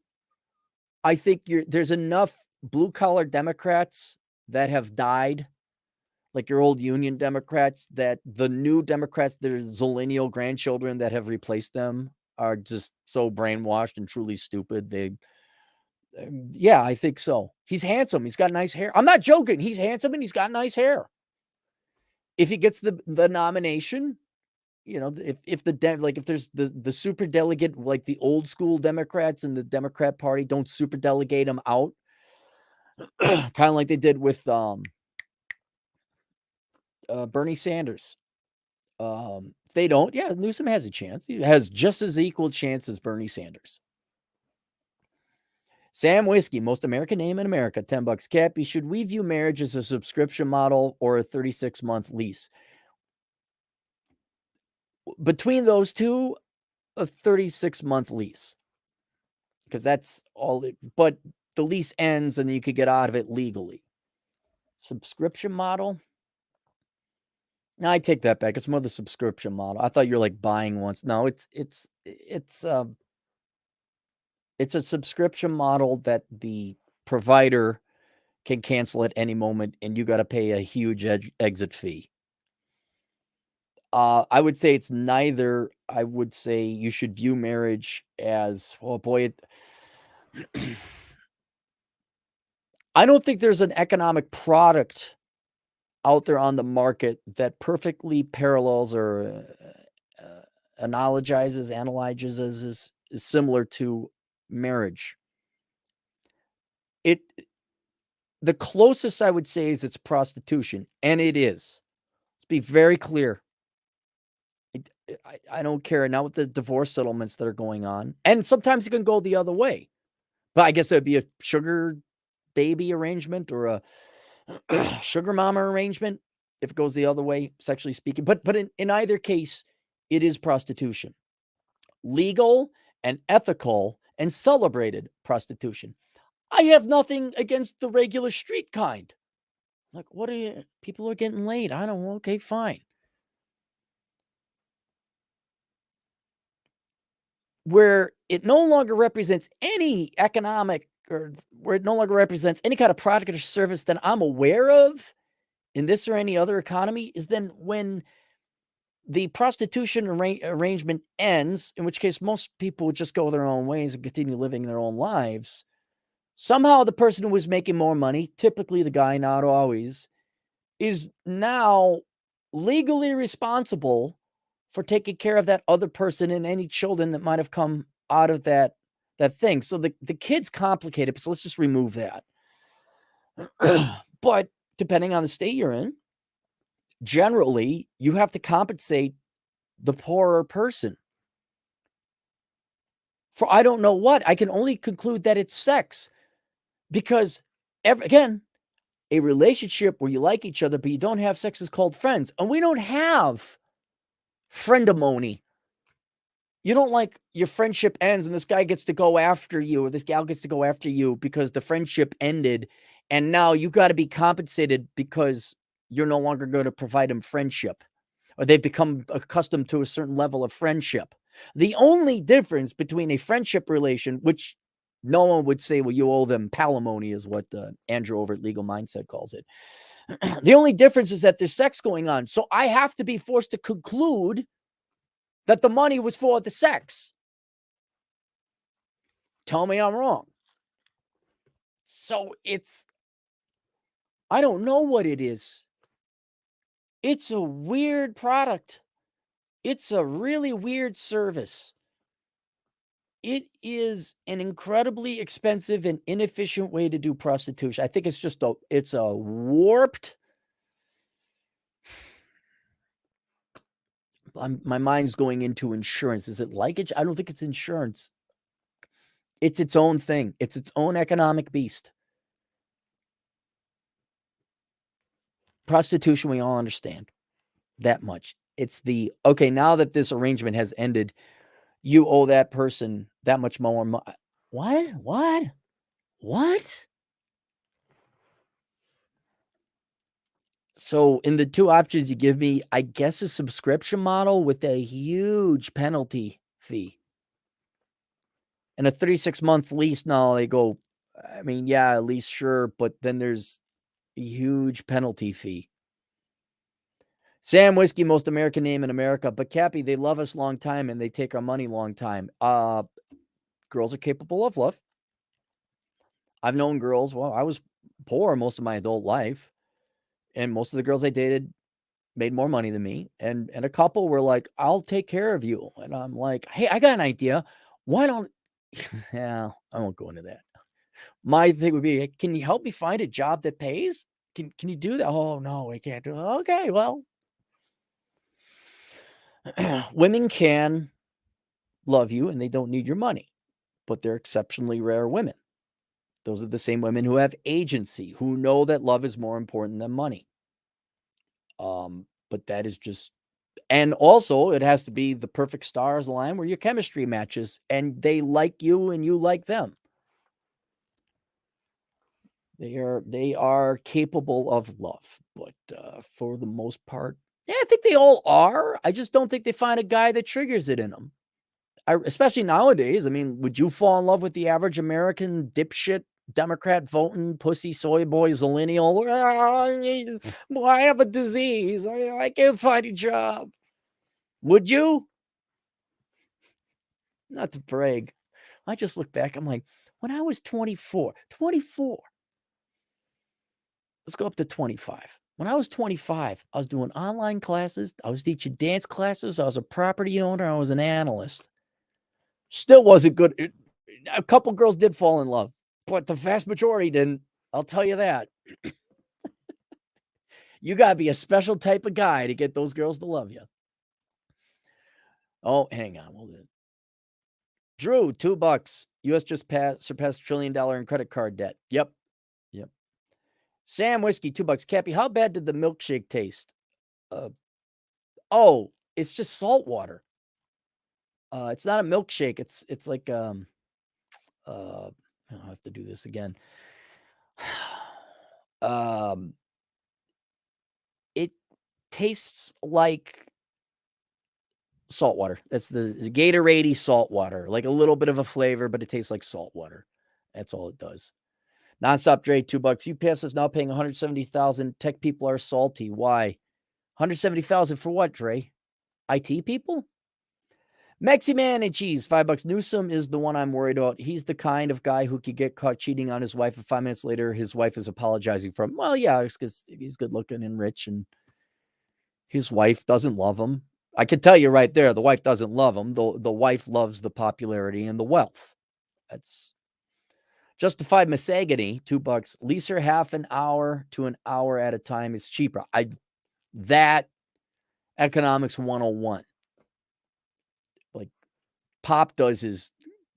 I think there's enough blue-collar Democrats that have died, like your old Union Democrats, that the new Democrats, their zillennial grandchildren that have replaced them are just so brainwashed and truly stupid. Yeah, I think so. He's handsome. He's got nice hair. I'm not joking. He's handsome and he's got nice hair. If he gets the nomination, if there's the super delegate, like the old school Democrats and the Democrat Party don't super delegate him out, kind of like they did with Bernie Sanders. They don't. Yeah, Newsom has a chance. He has just as equal chance as Bernie Sanders. Sam Whiskey, most American name in America, $10. Cappy, should we view marriage as a subscription model or a 36-month lease? Between those two, a 36-month lease. Because that's all but the lease ends and you could get out of it legally. Subscription model? No, I take that back. It's more the subscription model. I thought you're like buying once. No, it's a subscription model that the provider can cancel at any moment, and you got to pay a huge exit fee. I would say it's neither. I would say you should view marriage as, oh boy, I don't think there's an economic product out there on the market that perfectly parallels or analogizes is similar to marriage. It The closest I would say is it's prostitution, and it is. Let's be very clear. I don't care now with the divorce settlements that are going on, and sometimes it can go the other way. But I guess it'd be a sugar baby arrangement or a sugar mama arrangement if it goes the other way, sexually speaking. But in either case, it is prostitution. Legal and ethical and celebrated prostitution. I have nothing against the regular street kind. Like, what are you? People are getting laid. I don't know. Okay, fine. Where it no longer represents any economic or where it no longer represents any kind of product or service that I'm aware of in this or any other economy is then when the prostitution arrangement ends, in which case most people would just go their own ways and continue living their own lives. Somehow the person who was making more money, typically the guy, not always, is now legally responsible for taking care of that other person and any children that might have come out of that thing. So the kid's complicated, so let's just remove that. But depending on the state you're in, generally you have to compensate the poorer person for I don't know what. I can only conclude that it's sex because again, a relationship where you like each other but you don't have sex is called friends, and we don't have friendamony. You don't like your friendship ends and this guy gets to go after you or this gal gets to go after you because the friendship ended and now you got to be compensated because you're no longer going to provide them friendship or they've become accustomed to a certain level of friendship. The only difference between a friendship relation, which no one would say, well, you owe them palimony is what Andrew over at Legal Mindset calls it. The only difference is that there's sex going on. So I have to be forced to conclude that the money was for the sex. Tell me I'm wrong. So I don't know what it is. It's a weird product. It's a really weird service. It is an incredibly expensive and inefficient way to do prostitution. I think it's a warped. My mind's going into insurance. Is it like it? I don't think it's insurance. It's its own thing. It's its own economic beast. Prostitution, we all understand that much. It's okay, now that this arrangement has ended, you owe that person that much more money. What? So in the two options you give me, I guess a subscription model with a huge penalty fee. And a 36-month lease, now they go, I mean, yeah, lease, sure, but then there's a huge penalty fee. Sam Whiskey, most American name in America, but Cappy, they love us long time and they take our money long time. Girls are capable of love. I've known girls, well, I was poor most of my adult life, and most of the girls I dated made more money than me. And a couple were like, I'll take care of you. And I'm like, hey, I got an idea. Why don't, yeah, I won't go into that. My thing would be, can you help me find a job that pays? Can you do that? Oh, no, I can't do it. Okay, well, women can love you and they don't need your money, but they're exceptionally rare women. Those are the same women who have agency, who know that love is more important than money. But that is just, and also it has to be the perfect stars align where your chemistry matches and they like you and you like them. They are capable of love, but for the most part, Yeah, I think they all are. I just don't think they find a guy that triggers it in them. Especially nowadays. I mean, would you fall in love with the average American dipshit, Democrat voting, pussy, soy boy, zillennial? Well, I have a disease. I can't find a job. Would you? Not to brag. I just look back. I'm like, when I was 24, let's go up to 25. When I was 25, I was doing online classes. I was teaching dance classes. I was a property owner. I was an analyst. Still wasn't good. A couple girls did fall in love, but the vast majority didn't. I'll tell you that. You got to be a special type of guy to get those girls to love you. Oh, hang on. Hold it. Drew, $2. U.S. just surpassed $1 trillion in credit card debt. Yep. Sam Whiskey, $2. Cappy, how bad did the milkshake taste? It's just salt water. It's not a milkshake. It's like I'll have to do this again. It tastes like salt water. That's the Gatorade salt water, like a little bit of a flavor, but it tastes like salt water. That's all it does. Nonstop Dre, $2. UPS is now paying $170,000. Tech people are salty. Why? $170,000 for what, Dre? IT people? Mexi Man and Cheese, $5. Newsom is the one I'm worried about. He's the kind of guy who could get caught cheating on his wife, and 5 minutes later, his wife is apologizing for him. Well, yeah, it's because he's good looking and rich, and his wife doesn't love him. I can tell you right there, the wife doesn't love him. The wife loves the popularity and the wealth. That's Justified Misogamy, $2. Lease her half an hour to an hour at a time. It's cheaper. That economics 101. Like Pop does his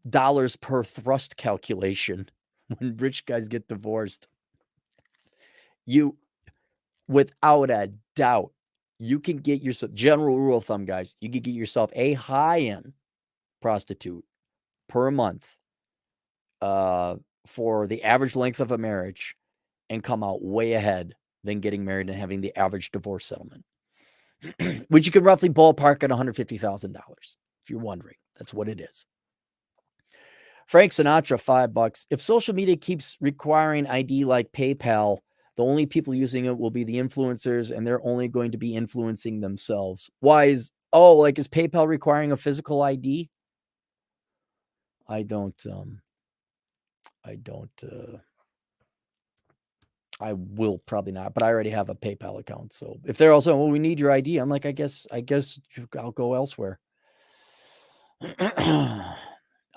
dollars per thrust calculation when rich guys get divorced. You, without a doubt, you can get yourself, general rule of thumb, guys, you can get yourself a high-end prostitute per month for the average length of a marriage and come out way ahead than getting married and having the average divorce settlement, which you can roughly ballpark at $150,000. If you're wondering, that's what it is. Frank Sinatra, $5. If social media keeps requiring ID like PayPal, the only people using it will be the influencers, and they're only going to be influencing themselves. Why is PayPal requiring a physical ID? I will probably not, but I already have a PayPal account. So if they're also, we need your ID, I'm like, I guess I'll go elsewhere.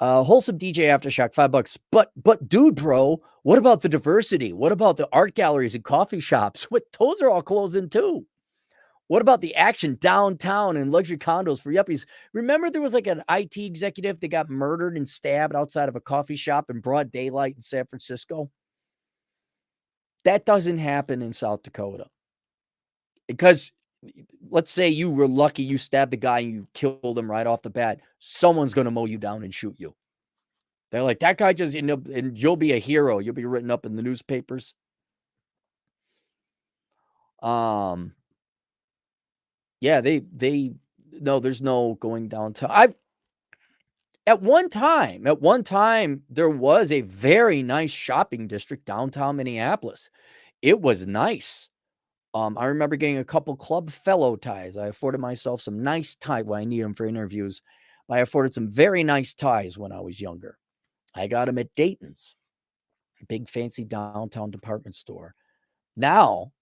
Wholesome DJ Aftershock, $5. But dude, bro, what about the diversity? What about the art galleries and coffee shops? Those are all closing too. What about the action downtown and luxury condos for yuppies? Remember there was like an IT executive that got murdered and stabbed outside of a coffee shop in broad daylight in San Francisco? That doesn't happen in South Dakota. Because let's say you were lucky, you stabbed the guy and you killed him right off the bat. Someone's going to mow you down and shoot you. They're like, that guy just, and you'll be a hero. You'll be written up in the newspapers. Yeah, there's no going downtown. At one time, there was a very nice shopping district downtown Minneapolis. It was nice. I remember getting a couple Club Fellow ties. I afforded myself some nice ties. Well, I need them for interviews. I afforded some very nice ties when I was younger. I got them at Dayton's, big fancy downtown department store. Now,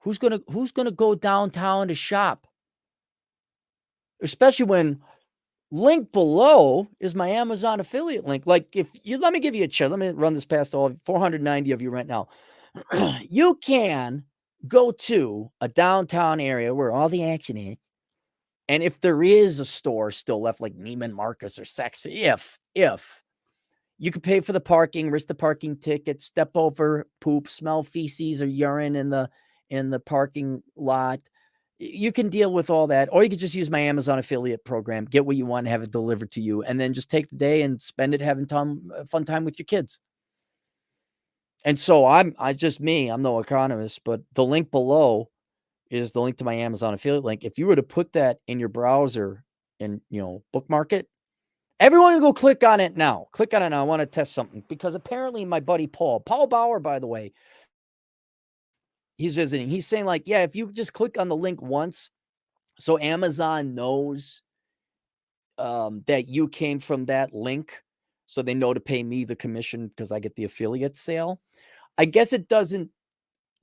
who's gonna go downtown to shop? Especially when link below is my Amazon affiliate link. Like let me give you a check. Let me run this past all 490 of you right now. You can go to a downtown area where all the action is. And if there is a store still left, like Neiman Marcus or Saks, if you could pay for the parking, risk the parking ticket, step over, poop, smell feces or urine in the parking lot, you can deal with all that. Or you could just use my Amazon affiliate program, get what you want, have it delivered to you, and then just take the day and spend it having fun time with your kids. And so I'm no economist, but the link below is the link to my Amazon affiliate link. If you were to put that in your browser and, bookmark it, everyone go click on it now. Click on it now. I want to test something because apparently my buddy Paul Bauer, by the way, he's visiting. He's saying like, yeah, if you just click on the link once, so Amazon knows that you came from that link, so they know to pay me the commission because I get the affiliate sale. I guess it doesn't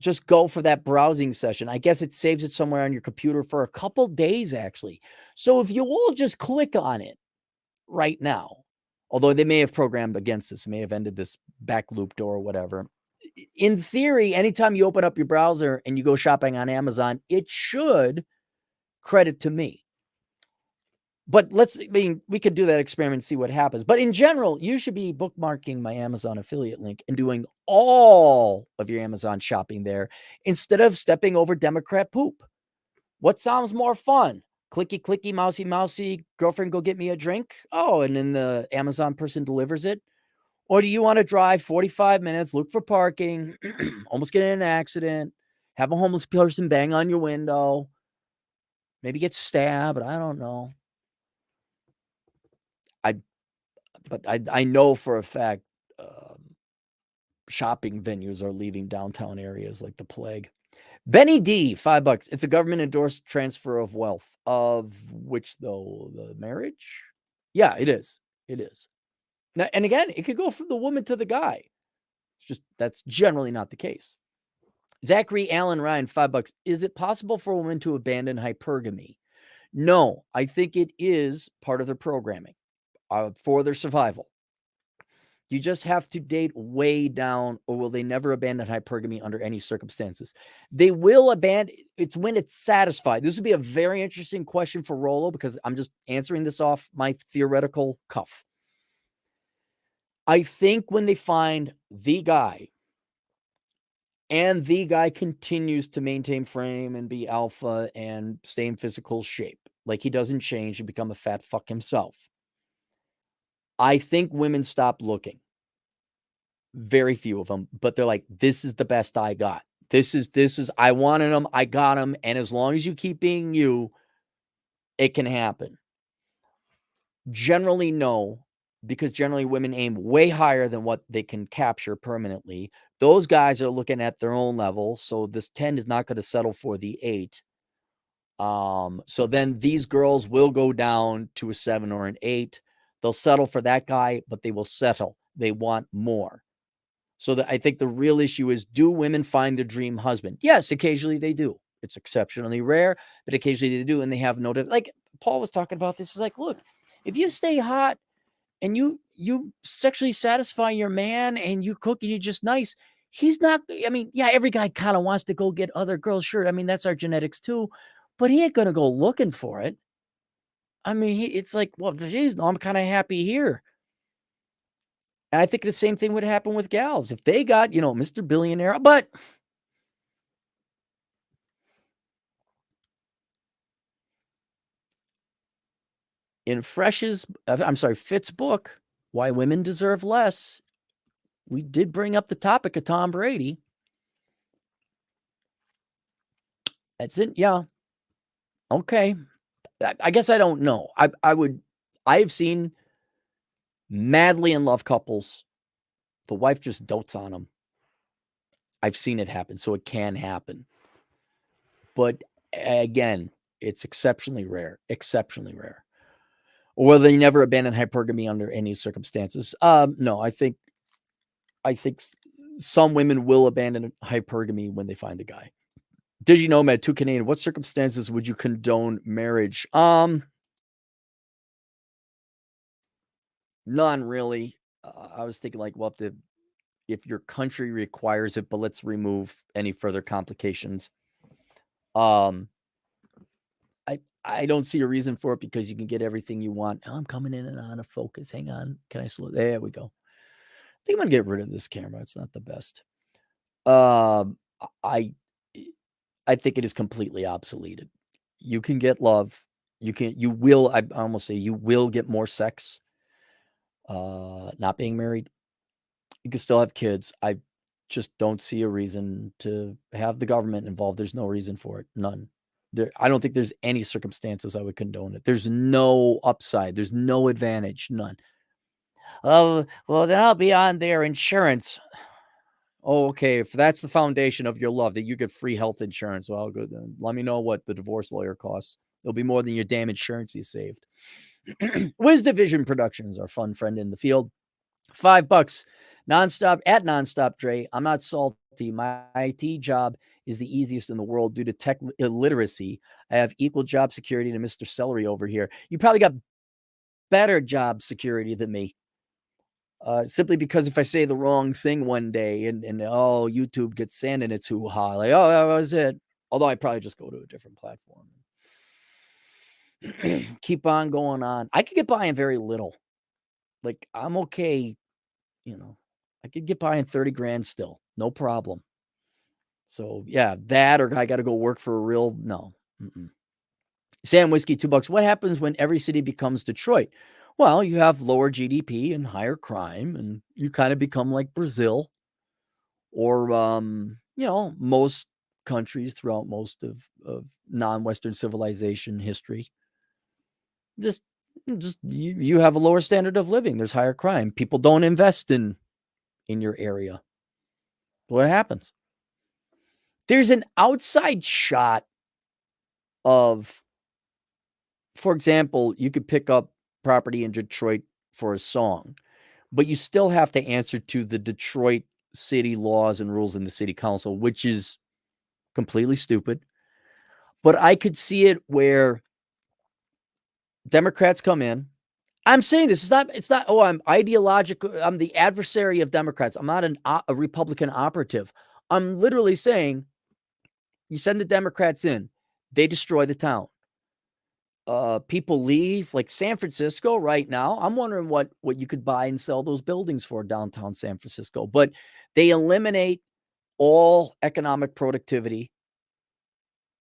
just go for that browsing session. I guess it saves it somewhere on your computer for a couple days, actually. So if you all just click on it right now, although they may have programmed against this, may have ended this back loop door or whatever. In theory, anytime you open up your browser and you go shopping on Amazon, it should credit to me. But we could do that experiment and see what happens. But in general, you should be bookmarking my Amazon affiliate link and doing all of your Amazon shopping there instead of stepping over Democrat poop. What sounds more fun? Clicky, clicky, mousy, mousy, girlfriend, go get me a drink. Oh, and then the Amazon person delivers it. Or do you want to drive 45 minutes, look for parking, almost get in an accident, have a homeless person bang on your window, maybe get stabbed, I don't know. I know for a fact shopping venues are leaving downtown areas like the plague. Benny D, $5. It's a government endorsed transfer of wealth. Of which though? The marriage? Yeah, it is. It is. Now, and again, it could go from the woman to the guy. It's just that's generally not the case. Zachary Allen Ryan, $5. Is it possible for a woman to abandon hypergamy? No, I think it is part of their programming for their survival. You just have to date way down, or will they never abandon hypergamy under any circumstances? They will abandon. It's when it's satisfied. This would be a very interesting question for Rollo because I'm just answering this off my theoretical cuff. I think when they find the guy and the guy continues to maintain frame and be alpha and stay in physical shape, like he doesn't change and become a fat fuck himself, I think women stop looking. Very few of them, but they're like, this is the best I got. This is, I wanted them, I got them. And as long as you keep being you, it can happen. Generally, no, because generally women aim way higher than what they can capture permanently. Those guys are looking at their own level. So this 10 is not going to settle for the 8. So then these girls will go down to a 7 or an 8. They'll settle for that guy, but they will settle. They want more. So I think the real issue is, do women find their dream husband? Yes, occasionally they do. It's exceptionally rare, but occasionally they do, and they have noticed. Like Paul was talking about this. Is like, look, if you stay hot and you sexually satisfy your man and you cook and you're just nice, he's not. I mean, yeah, every guy kind of wants to go get other girls. Sure, I mean that's our genetics too, but he ain't gonna go looking for it. I mean, it's like, well, geez, no, I'm kind of happy here. And I think the same thing would happen with gals. If they got, Mr. Billionaire, but in Fitt's book, Why Women Deserve Less, we did bring up the topic of Tom Brady. That's it. Yeah. Okay. I guess I don't know. I've seen madly in love couples. The wife just dotes on them. I've seen it happen, so it can happen. But again, it's exceptionally rare. Exceptionally rare. Or will they never abandon hypergamy under any circumstances? No, I think some women will abandon hypergamy when they find the guy. DigiNomad, 2 Canadian. What circumstances would you condone marriage? None really. I was thinking like, well, if your country requires it, but let's remove any further complications. I don't see a reason for it because you can get everything you want. Oh, I'm coming in and out of focus. Hang on. Can I slow? There we go. I think I'm going to get rid of this camera. It's not the best. I think it is completely obsoleted. You can get love. You will get more sex. Not being married. You can still have kids. I've just don't see a reason to have the government involved. There's no reason for it. None. I don't think there's any circumstances I would condone it. There's no upside. There's no advantage. None. Oh, well, then I'll be on their insurance. Oh, okay. If that's the foundation of your love, that you get free health insurance, well, good. Then let me know what the divorce lawyer costs. It'll be more than your damn insurance you saved. Wiz Division Productions, our fun friend in the field. $5 nonstop at Nonstop Dre. I'm not salty. My IT job is the easiest in the world due to tech illiteracy. I have equal job security to Mr. Celery over here. You probably got better job security than me. Simply because if I say the wrong thing one day and oh, YouTube gets sand in its hoo-ha, like, oh, that was it. Although I probably just go to a different platform. Keep on going on. I could get by in very little. Like, I'm okay, I could get by in 30 grand still. No problem. So, yeah, that or I got to go work for a real, no. Sam Whiskey, $2. What happens when every city becomes Detroit? Well, you have lower GDP and higher crime, and you kind of become like Brazil or, most countries throughout most of non-Western civilization history. Just you have a lower standard of living. There's higher crime. People don't invest in your area. What happens? There's an outside shot of, for example, you could pick up property in Detroit for a song, but you still have to answer to the Detroit city laws and rules in the city council, which is completely stupid. But I could see it where Democrats come in. I'm saying this, it's not, oh, I'm ideological. I'm the adversary of Democrats. I'm not a Republican operative. I'm literally saying you send the Democrats in, they destroy the town. People leave, like San Francisco right now. I'm wondering what you could buy and sell those buildings for downtown San Francisco. But they eliminate all economic productivity,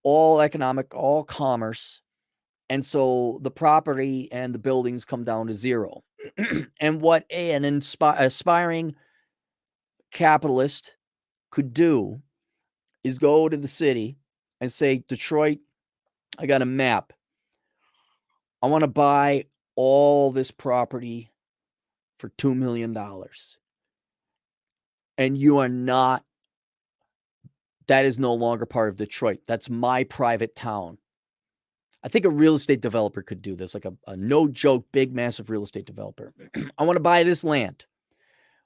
all commerce. And so the property and the buildings come down to zero. And what an aspiring capitalist could do is go to the city and say, Detroit, I got a map. I want to buy all this property for $2 million. And you are not, that is no longer part of Detroit. That's my private town. I think a real estate developer could do this, like a no joke, big, massive real estate developer. I want to buy this land.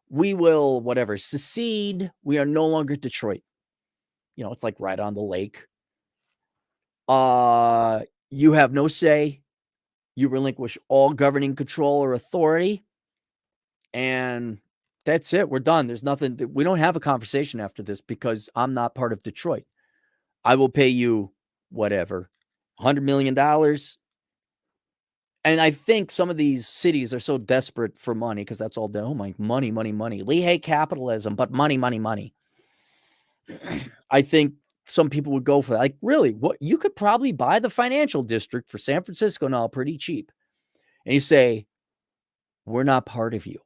We will, secede. We are no longer Detroit. It's like right on the lake. You have no say. You relinquish all governing control or authority. And that's it. We're done. There's nothing. We don't have a conversation after this because I'm not part of Detroit. I will pay you $100 million. And I think some of these cities are so desperate for money because that's all. Oh my, money. We hate capitalism, but money. I think some people would go for that. Like, really, what you could probably buy the financial district for San Francisco now pretty cheap. And you say, we're not part of you.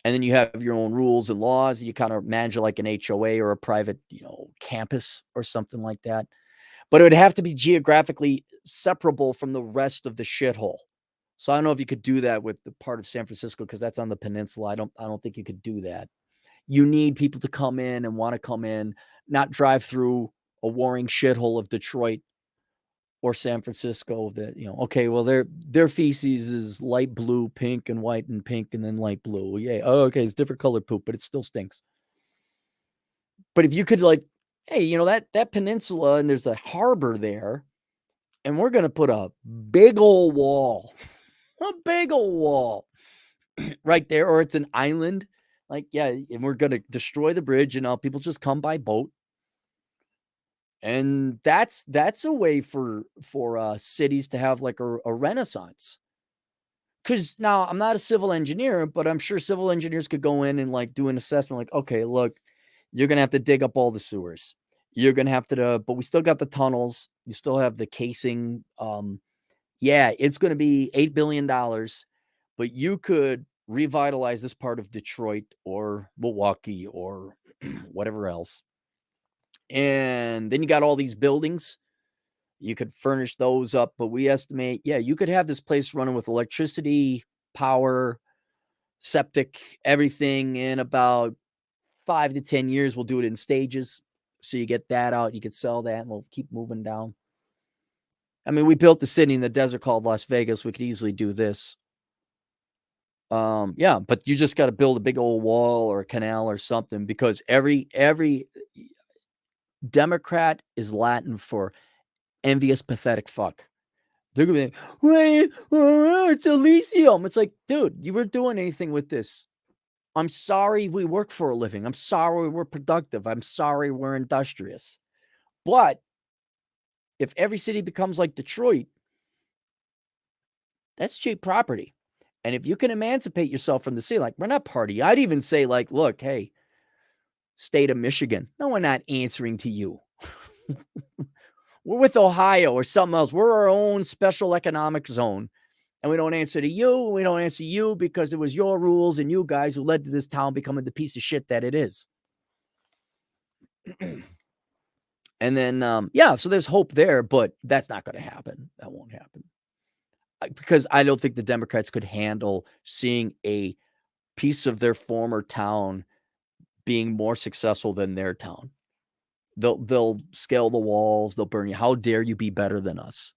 And then you have your own rules and laws. And you kind of manage it like an HOA or a private, campus or something like that. But it would have to be geographically separable from the rest of the shithole. So I don't know if you could do that with the part of San Francisco because that's on the peninsula. I don't think you could do that. You need people to come in and want to come in, not drive through a warring shithole of Detroit or San Francisco that, okay, well, their feces is light blue, pink, and white, and pink, and then light blue. Yeah. Oh, okay. It's different colored poop, but it still stinks. But if you could hey, that peninsula and there's a harbor there and we're going to put a big old wall, right there, or it's an island. And we're going to destroy the bridge and people just come by boat. And that's a way for cities to have like a renaissance. Because now I'm not a civil engineer, but I'm sure civil engineers could go in and do an assessment. Like, okay, look, you're going to have to dig up all the sewers. You're going to have to, but we still got the tunnels. You still have the casing. It's going to be $8 billion, but you could revitalize this part of Detroit or Milwaukee or whatever else. And then you got all these buildings. You could furnish those up, but we estimate, yeah, you could have this place running with electricity, power, septic, everything in about 5 to 10 years. We'll do it in stages. So you get that out, you could sell that, and we'll keep moving down. I mean, we built the city in the desert called Las Vegas. We could easily do this. Yeah, but you just got to build a big old wall or a canal or something, because every Democrat is Latin for envious, pathetic fuck. They're gonna be like, wait, it's Elysium. It's like, dude, you weren't doing anything with this. I'm sorry we work for a living. I'm sorry we're productive. I'm sorry we're industrious. But if every city becomes like Detroit, that's cheap property. And if you can emancipate yourself from the city, like, we're not party. I'd even say, like, look, hey, state of Michigan, no, we're not answering to you. We're with Ohio or something else. We're our own special economic zone. And we don't answer to you. We don't answer you because it was your rules and you guys who led to this town becoming the piece of shit that it is. And then, yeah, so there's hope there, but that's not going to happen. That won't happen. Because I don't think the Democrats could handle seeing a piece of their former town being more successful than their town. They'll scale the walls. They'll burn you. How dare you be better than us?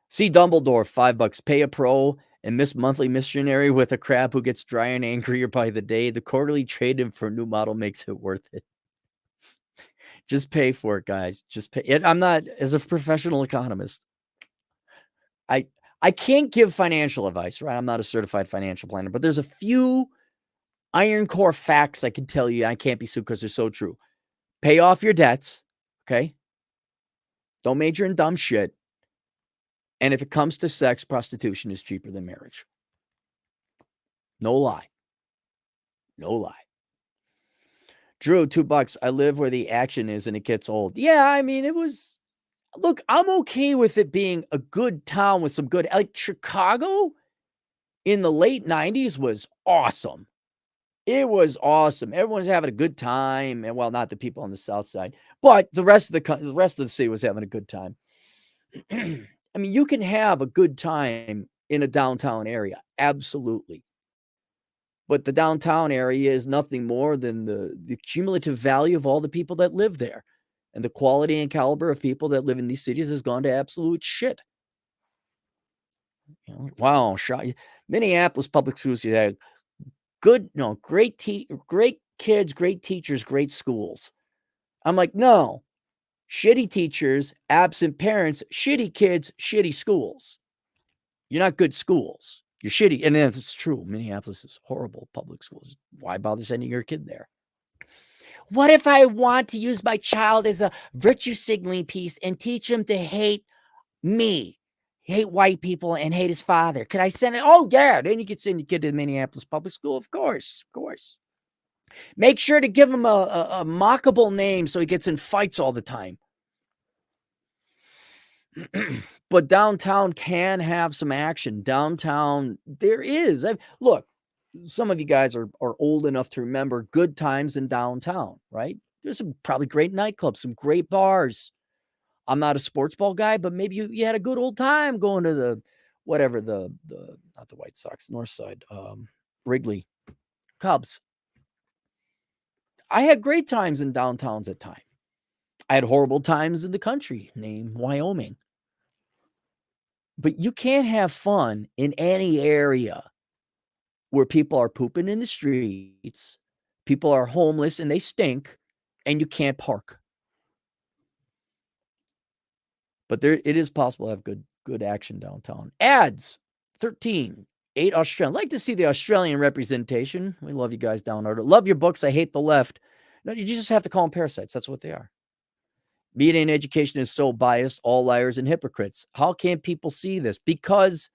See Dumbledore, $5. Pay a pro and miss monthly missionary with a crab who gets dry and angrier by the day. The quarterly trade-in for a new model makes it worth it. Just pay for it, guys. Just pay it. I'm not, as a professional economist, I can't give financial advice, right? I'm not a certified financial planner, but there's a few iron core facts I can tell you. I can't be sued because they're so true. Pay off your debts, okay? Don't major in dumb shit. And if it comes to sex, prostitution is cheaper than marriage. No lie. No lie. Drew, $2. I live where the action is and it gets old. Yeah, I mean, it was... Look, I'm okay with it being a good town with some good... Like, Chicago in the late 90s was awesome. It was awesome. Everyone's having a good time. And, well, not the people on the south side, but the rest of the city was having a good time. I mean, you can have a good time in a downtown area. Absolutely. But the downtown area is nothing more than the cumulative value of all the people that live there. And the quality and caliber of people that live in these cities has gone to absolute shit. You know, wow, Minneapolis public schools, you had good, great kids, great teachers, great schools. I'm like, no, shitty teachers, absent parents, shitty kids, shitty schools. You're not good schools. You're shitty. And it's true. Minneapolis is horrible public schools. Why bother sending your kid there? What if I want to use my child as a virtue signaling piece and teach him to hate me, hate white people, and hate his father? Could I send it? Oh, yeah. Then you could send your kid to the Minneapolis public school. Of course. Of course. Make sure to give him a mockable name so he gets in fights all the time. But downtown can have some action. Downtown, there is. Look, some of you guys are old enough to remember good times in downtown, right? There's some probably great nightclubs, some great bars. I'm not a sports ball guy, but maybe you had a good old time going to the whatever the not the White Sox, North Side, Wrigley, Cubs. I had great times in downtowns at times. I had horrible times in the country, named Wyoming. But you can't have fun in any area where people are pooping in the streets, people are homeless and they stink, and you can't park. But it is possible to have good action downtown. Ads, 13, 8 Australian. I'd like to see the Australian representation. We love you guys down under. Love your books. I hate the left. No, you just have to call them parasites. That's what they are. Media and education is so biased, all liars and hypocrites. How can people see this? Because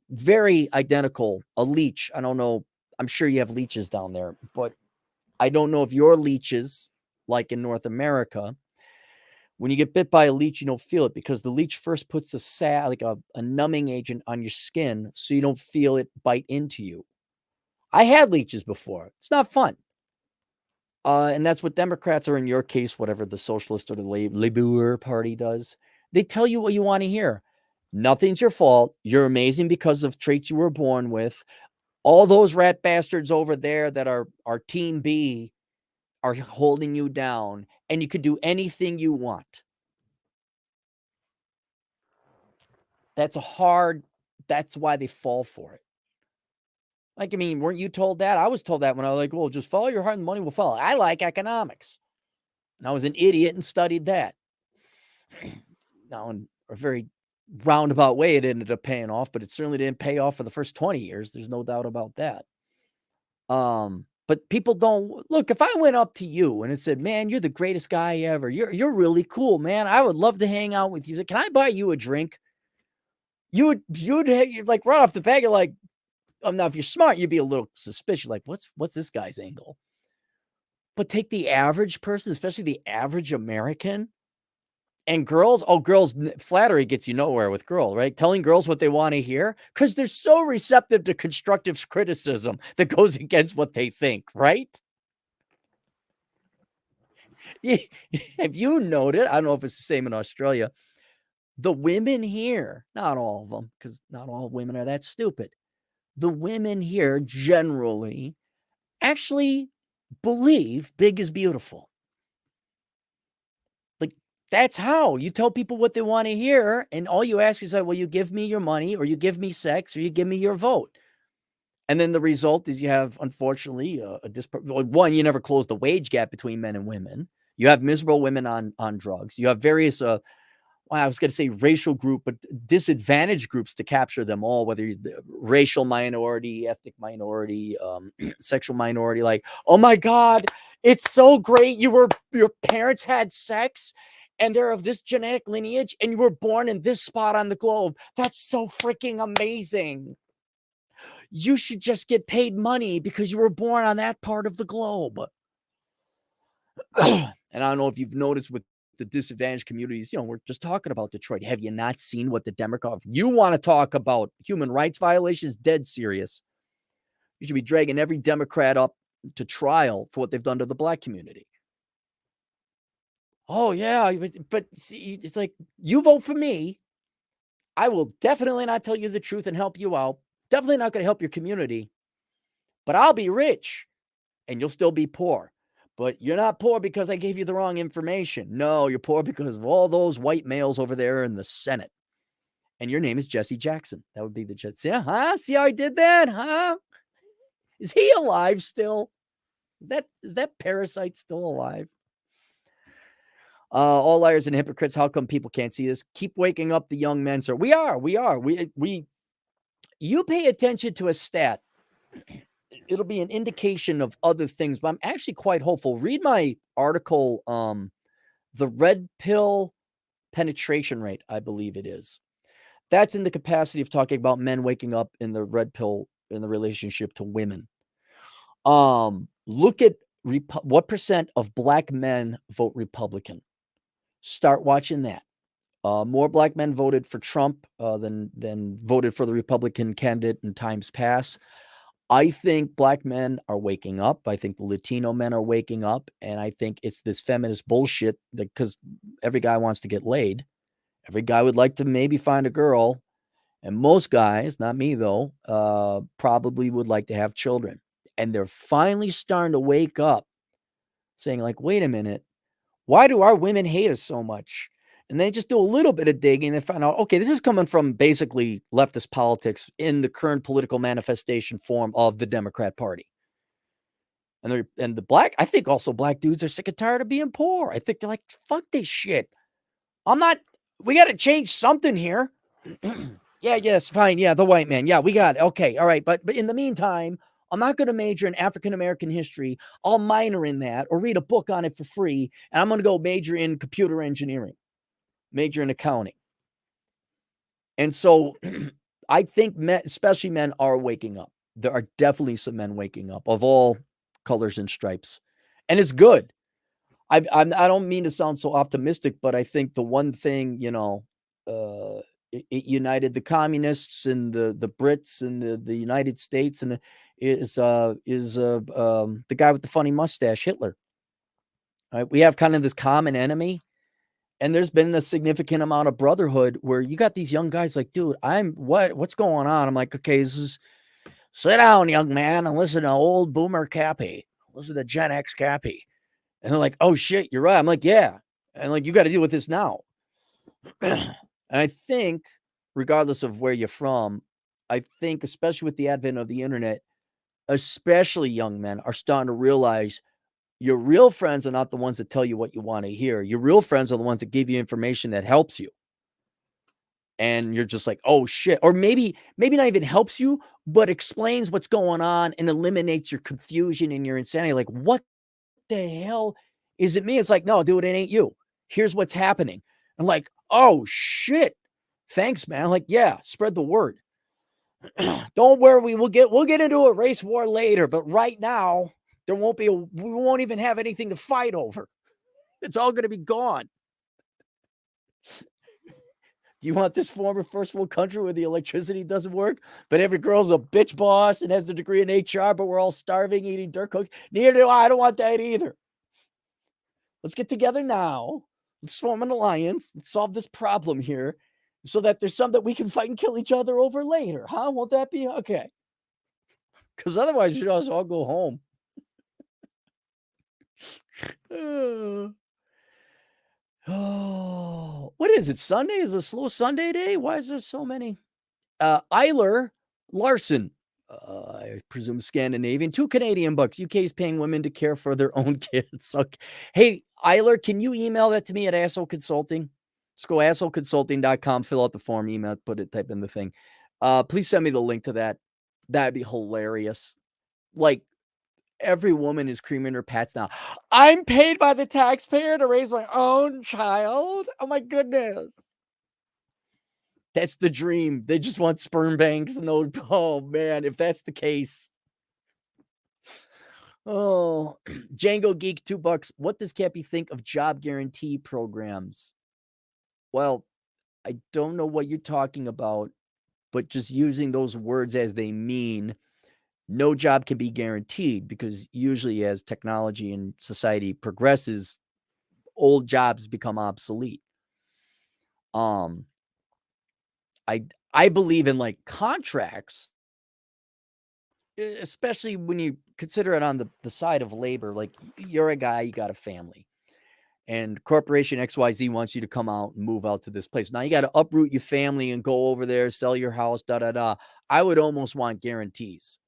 very identical, a leech. I don't know. I'm sure you have leeches down there, but I don't know if your leeches, like in North America, when you get bit by a leech, you don't feel it because the leech first puts a numbing agent on your skin so you don't feel it bite into you. I had leeches before. It's not fun. And that's what Democrats, or in your case, whatever the Socialist or the Labour Party does. They tell you what you want to hear. Nothing's your fault. You're amazing because of traits you were born with. All those rat bastards over there that are Team B are holding you down, and you can do anything you want. That's why they fall for it. Like, I mean, weren't you told that? I was told that when I was like, well, just follow your heart and money will follow. I like economics. And I was an idiot and studied that. Now, in a very roundabout way, it ended up paying off, but it certainly didn't pay off for the first 20 years. There's no doubt about that. But people don't look. If I went up to you and it said, man, you're the greatest guy ever. You're really cool, man. I would love to hang out with you. Can I buy you a drink? You'd like right off the bat, you're like, now if you're smart, you'd be a little suspicious. Like, what's this guy's angle? But take the average person, especially the average American, and girls. Oh, girls, flattery gets you nowhere with girls, right? Telling girls what they want to hear because they're so receptive to constructive criticism that goes against what they think, right? Have you noted? I don't know if it's the same in Australia. The women here, not all of them, because not all women are that stupid. The women here generally actually believe big is beautiful. Like, that's how you tell people what they want to hear. And all you ask is like, well, you give me your money, or you give me sex, or you give me your vote. And then the result is you have, unfortunately, one, you never close the wage gap between men and women. You have miserable women on drugs. You have various I was going to say racial group, but disadvantaged groups to capture them all, whether you're racial minority, ethnic minority, sexual minority. Like, oh my God, it's so great. Your parents had sex and they're of this genetic lineage and you were born in this spot on the globe. That's so freaking amazing. You should just get paid money because you were born on that part of the globe. And I don't know if you've noticed with the disadvantaged communities, we're just talking about Detroit. Have you not seen what the Democrats, you want to talk about human rights violations? Dead serious. You should be dragging every Democrat up to trial for what they've done to the black community. Oh yeah, but see, it's like, you vote for me, I will definitely not tell you the truth and help you out. Definitely not going to help your community, but I'll be rich and you'll still be poor. But you're not poor because I gave you the wrong information. No, you're poor because of all those white males over there in the Senate. And your name is Jesse Jackson. That would be the Jets. Yeah, huh? See how I did that? Huh? Is he alive still? Is that parasite still alive? All liars and hypocrites. How come people can't see this? Keep waking up the young men, sir. We are. You pay attention to a stat, it'll be an indication of other things, but I'm actually quite hopeful. Read my article, the red pill penetration rate, I believe it is. That's in the capacity of talking about men waking up in the red pill in the relationship to women. Look at what percent of black men vote Republican. Start watching that. More black men voted for Trump than voted for the Republican candidate in times past. I think black men are waking up. I think the Latino men are waking up. And I think it's this feminist bullshit because every guy wants to get laid. Every guy would like to maybe find a girl. And most guys, not me though, probably would like to have children. And they're finally starting to wake up saying like, wait a minute, why do our women hate us so much? And they just do a little bit of digging and find out, okay, this is coming from basically leftist politics in the current political manifestation form of the Democrat Party. And the black, I think also black dudes are sick and tired of being poor. I think they're like, fuck this shit. We got to change something here. Yeah, yes, fine. Yeah, the white man. Yeah, we got it. Okay, all right. But in the meantime, I'm not going to major in African-American history. I'll minor in that or read a book on it for free. And I'm going to go major in computer engineering. Major in accounting. And so I think men, especially men, are waking up. There are definitely some men waking up of all colors and stripes. And it's good. I don't mean to sound so optimistic, but I think the one thing, it united the communists and the Brits and the United States and is the guy with the funny mustache, Hitler. Right? We have kind of this common enemy, and there's been a significant amount of brotherhood where you got these young guys like, dude, what's going on? I'm like, okay, sit down, young man, and listen to old boomer Cappy. Listen to Gen X Cappy. And they're like, oh shit, you're right. I'm like, yeah. And like, you got to deal with this now. And I think, regardless of where you're from, I think, especially with the advent of the internet, especially young men are starting to realize your real friends are not the ones that tell you what you want to hear. Your real friends are the ones that give you information that helps you. And you're just like, oh shit. Or maybe not even helps you, but explains what's going on and eliminates your confusion and your insanity. Like, what the hell is it me? It's like, no, dude, it ain't you. Here's what's happening. I'm like, oh shit. Thanks, man. Like, yeah, spread the word. Don't worry, we'll get into a race war later, but right now we won't even have anything to fight over. It's all going to be gone. Do you want this former first world country where the electricity doesn't work, but every girl's a bitch boss and has the degree in HR, but we're all starving, eating dirt cookies? Neither do I. I don't want that either. Let's get together now. Let's form an alliance. Let's solve this problem here so that there's some that we can fight and kill each other over later. Huh? Won't that be okay? Because otherwise, you just all go home. Oh, what is it? Sunday is a slow Sunday day? Why is there so many? Eiler Larson, I presume Scandinavian, $2 Canadian. UK is paying women to care for their own kids. Okay. Hey, Eiler, can you email that to me at Asshole Consulting? Just go assholeconsulting.com, fill out the form, email, type in the thing. Please send me the link to that. That'd be hilarious. Like, every woman is creaming her pants now. I'm paid by the taxpayer to raise my own child. Oh my goodness. That's the dream. They just want sperm banks and those. Oh man, if that's the case. Oh, Django Geek, $2. What does Cappy think of job guarantee programs? Well, I don't know what you're talking about, but just using those words as they mean, no job can be guaranteed because usually as technology and society progresses, old jobs become obsolete. I believe in like contracts, especially when you consider it on the side of labor. Like, you're a guy, you got a family, and corporation XYZ wants you to come out and move out to this place. Now you got to uproot your family and go over there, sell your house, da da da. I would almost want guarantees.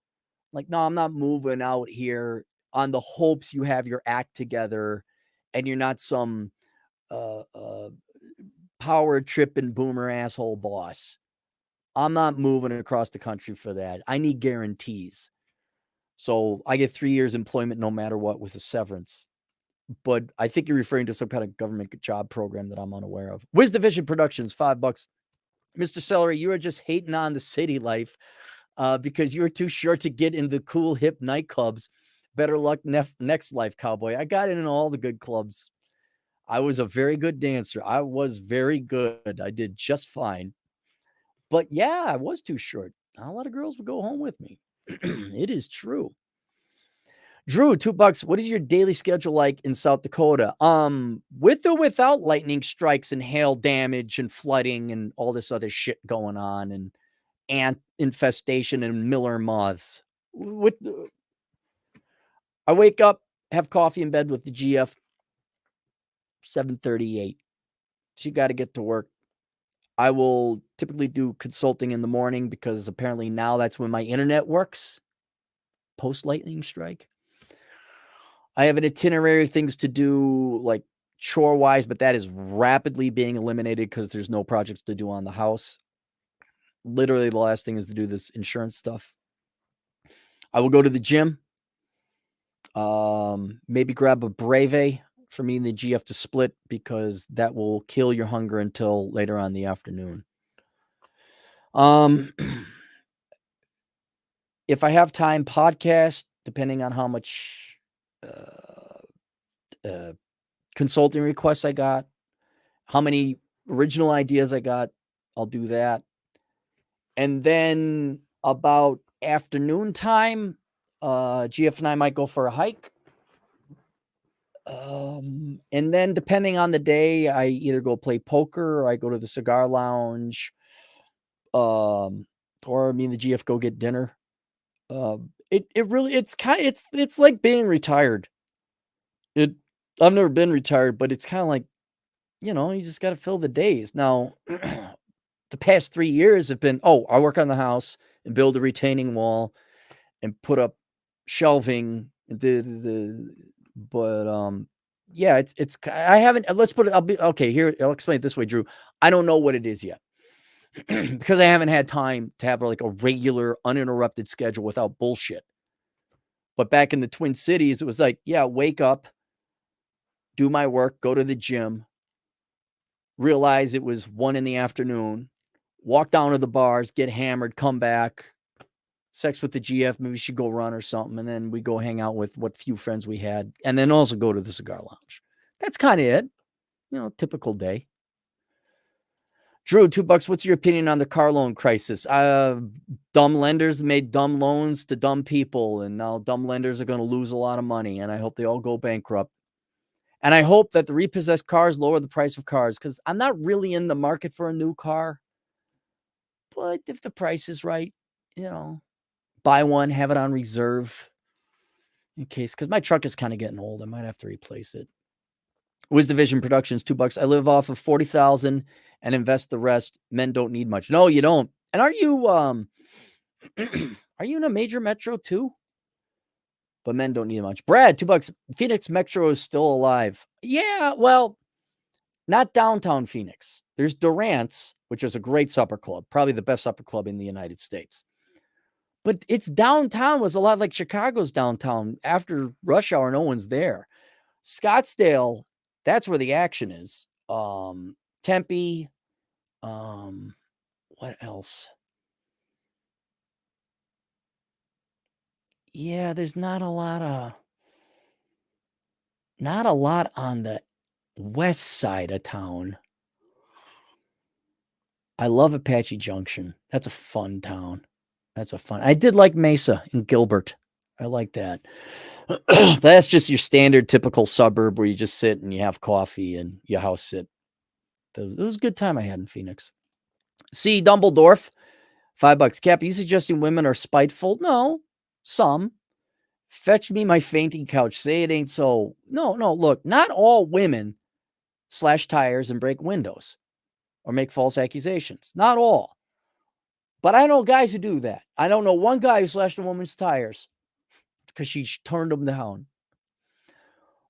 Like, no, I'm not moving out here on the hopes you have your act together and you're not some power tripping boomer asshole boss. I'm not moving across the country for that. I need guarantees. So I get 3 years employment no matter what with a severance. But I think you're referring to some kind of government job program that I'm unaware of. Wiz Division Productions, $5. Mr. Celery, you are just hating on the city life because you're too short to get in the cool hip nightclubs. Better luck next life, cowboy. I got in all the good clubs. I was a very good dancer. I was very good. I did just fine. But yeah, I was too short. Not a lot of girls would go home with me. It is true. Drew, $2. What is your daily schedule like in South Dakota? With or without lightning strikes and hail damage and flooding and all this other shit going on and ant infestation and miller moths. I wake up, have coffee in bed with the GF, 7:38. So you got to get to work. I will typically do consulting in the morning because apparently now that's when my internet works. Post lightning strike. I have an itinerary of things to do, like chore wise, but that is rapidly being eliminated because there's no projects to do on the house. Literally, the last thing is to do this insurance stuff. I will go to the gym. Maybe grab a Breve for me and the GF to split because that will kill your hunger until later on in the afternoon. If I have time, podcast, depending on how much consulting requests I got, how many original ideas I got, I'll do that. And then about afternoon time, GF and I might go for a hike. And then depending on the day, I either go play poker or I go to the cigar lounge. Or me and the GF go get dinner. It really it's like being retired. I've never been retired, but it's kind of like, you just got to fill the days. Now, the past 3 years have been, I work on the house and build a retaining wall and put up shelving. But yeah, I haven't. Let's put it. I'll be okay here. I'll explain it this way, Drew. I don't know what it is yet because I haven't had time to have like a regular, uninterrupted schedule without bullshit. But back in the Twin Cities, it was like, yeah, wake up, do my work, go to the gym, realize it was 1 in the afternoon, walk down to the bars, get hammered, come back, sex with the GF, maybe we should go run or something, and then we go hang out with what few friends we had, and then also go to the cigar lounge. That's kind of it. Typical day. Drew, $2. What's your opinion on the car loan crisis? Dumb lenders made dumb loans to dumb people, and now dumb lenders are going to lose a lot of money, and I hope they all go bankrupt. And I hope that the repossessed cars lower the price of cars, because I'm not really in the market for a new car. But if the price is right, buy one, have it on reserve in case, because my truck is kind of getting old. I might have to replace it. WizDivision Productions, $2. I live off of 40,000 and invest the rest. Men don't need much. No, you don't. And are you are you in a major metro too? But men don't need much. Brad, $2. Phoenix Metro is still alive. Yeah, well, not downtown Phoenix. There's Durant's, which is a great supper club, probably the best supper club in the United States. But its downtown was a lot like Chicago's downtown. After rush hour, no one's there. Scottsdale, that's where the action is. Tempe, what else? Yeah, there's not a lot on the west side of town. I love Apache Junction. That's a fun town. I did like Mesa and Gilbert. I like that. That's just your standard typical suburb where you just sit and you have coffee and you house sit. That was a good time I had in Phoenix. C. Dumbledore, $5. Cap, are you suggesting women are spiteful? No, some. Fetch me my fainting couch. Say it ain't so. No, look, not all women slash tires and break windows or make false accusations. Not all. But I know guys who do that. I don't know one guy who slashed a woman's tires because she turned them down.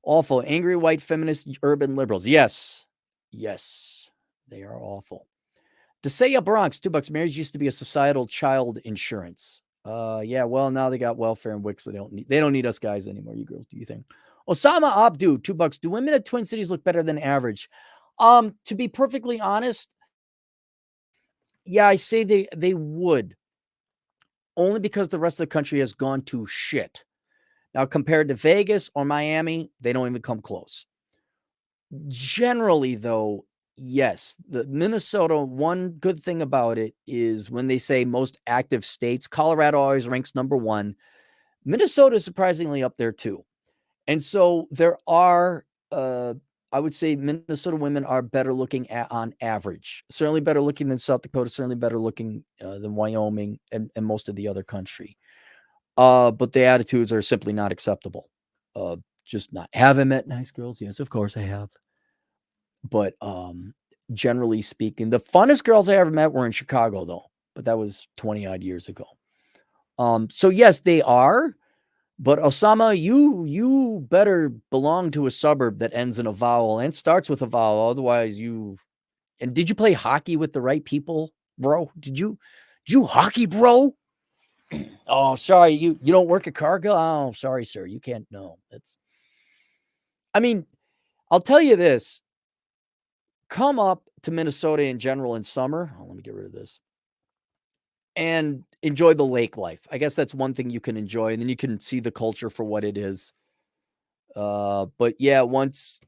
Awful. Angry white feminist urban liberals. Yes, they are awful. Desaya Bronx, $2. Marriage used to be a societal child insurance. Yeah, well, now they got welfare and Wix. So they don't need us guys anymore. You girls, do you think? Osama Abdu, $2. Do women at Twin Cities look better than average? To be perfectly honest, yeah, I say they would. Only because the rest of the country has gone to shit. Now, compared to Vegas or Miami, they don't even come close. Generally, though, yes, the Minnesota, one good thing about it is when they say most active states, Colorado always ranks number 1. Minnesota is surprisingly up there too. And so there are, I would say Minnesota women are better looking on average. Certainly better looking than South Dakota, certainly better looking than Wyoming and most of the other country. But the attitudes are simply not acceptable. Just not. Have I met nice girls? Yes, of course I have. But generally speaking, the funnest girls I ever met were in Chicago, though. But that was 20 odd years ago. So yes, they are. But Osama, you better belong to a suburb that ends in a vowel and starts with a vowel. Otherwise, and did you play hockey with the right people, bro? Did you hockey, bro? Oh, sorry, you don't work at Cargill? Oh, sorry, sir. You can't know. I mean, I'll tell you this. Come up to Minnesota in general in summer. Oh, let me get rid of this. And enjoy the lake life. I guess that's one thing you can enjoy. And then you can see the culture for what it is. But yeah, once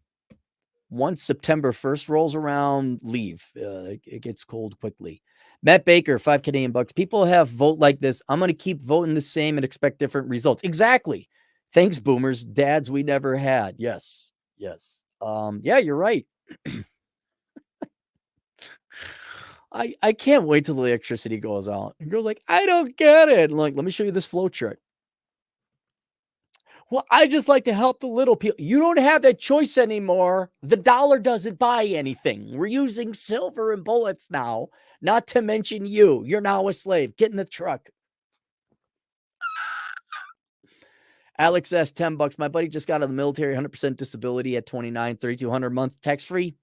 September 1st rolls around, leave. It gets cold quickly. Matt Baker, $5 Canadian. People have vote like this. I'm going to keep voting the same and expect different results. Exactly. Thanks, boomers. Dads we never had. Yes. Yes. Yeah, you're right. I can't wait till the electricity goes out. And girl's like, I don't get it. And like, let me show you this flow chart. Well, I just like to help the little people. You don't have that choice anymore. The dollar doesn't buy anything. We're using silver and bullets now, not to mention you. You're now a slave. Get in the truck. Alex S, $10. My buddy just got out of the military, 100% disability at 29, 3,200 a month, tax free.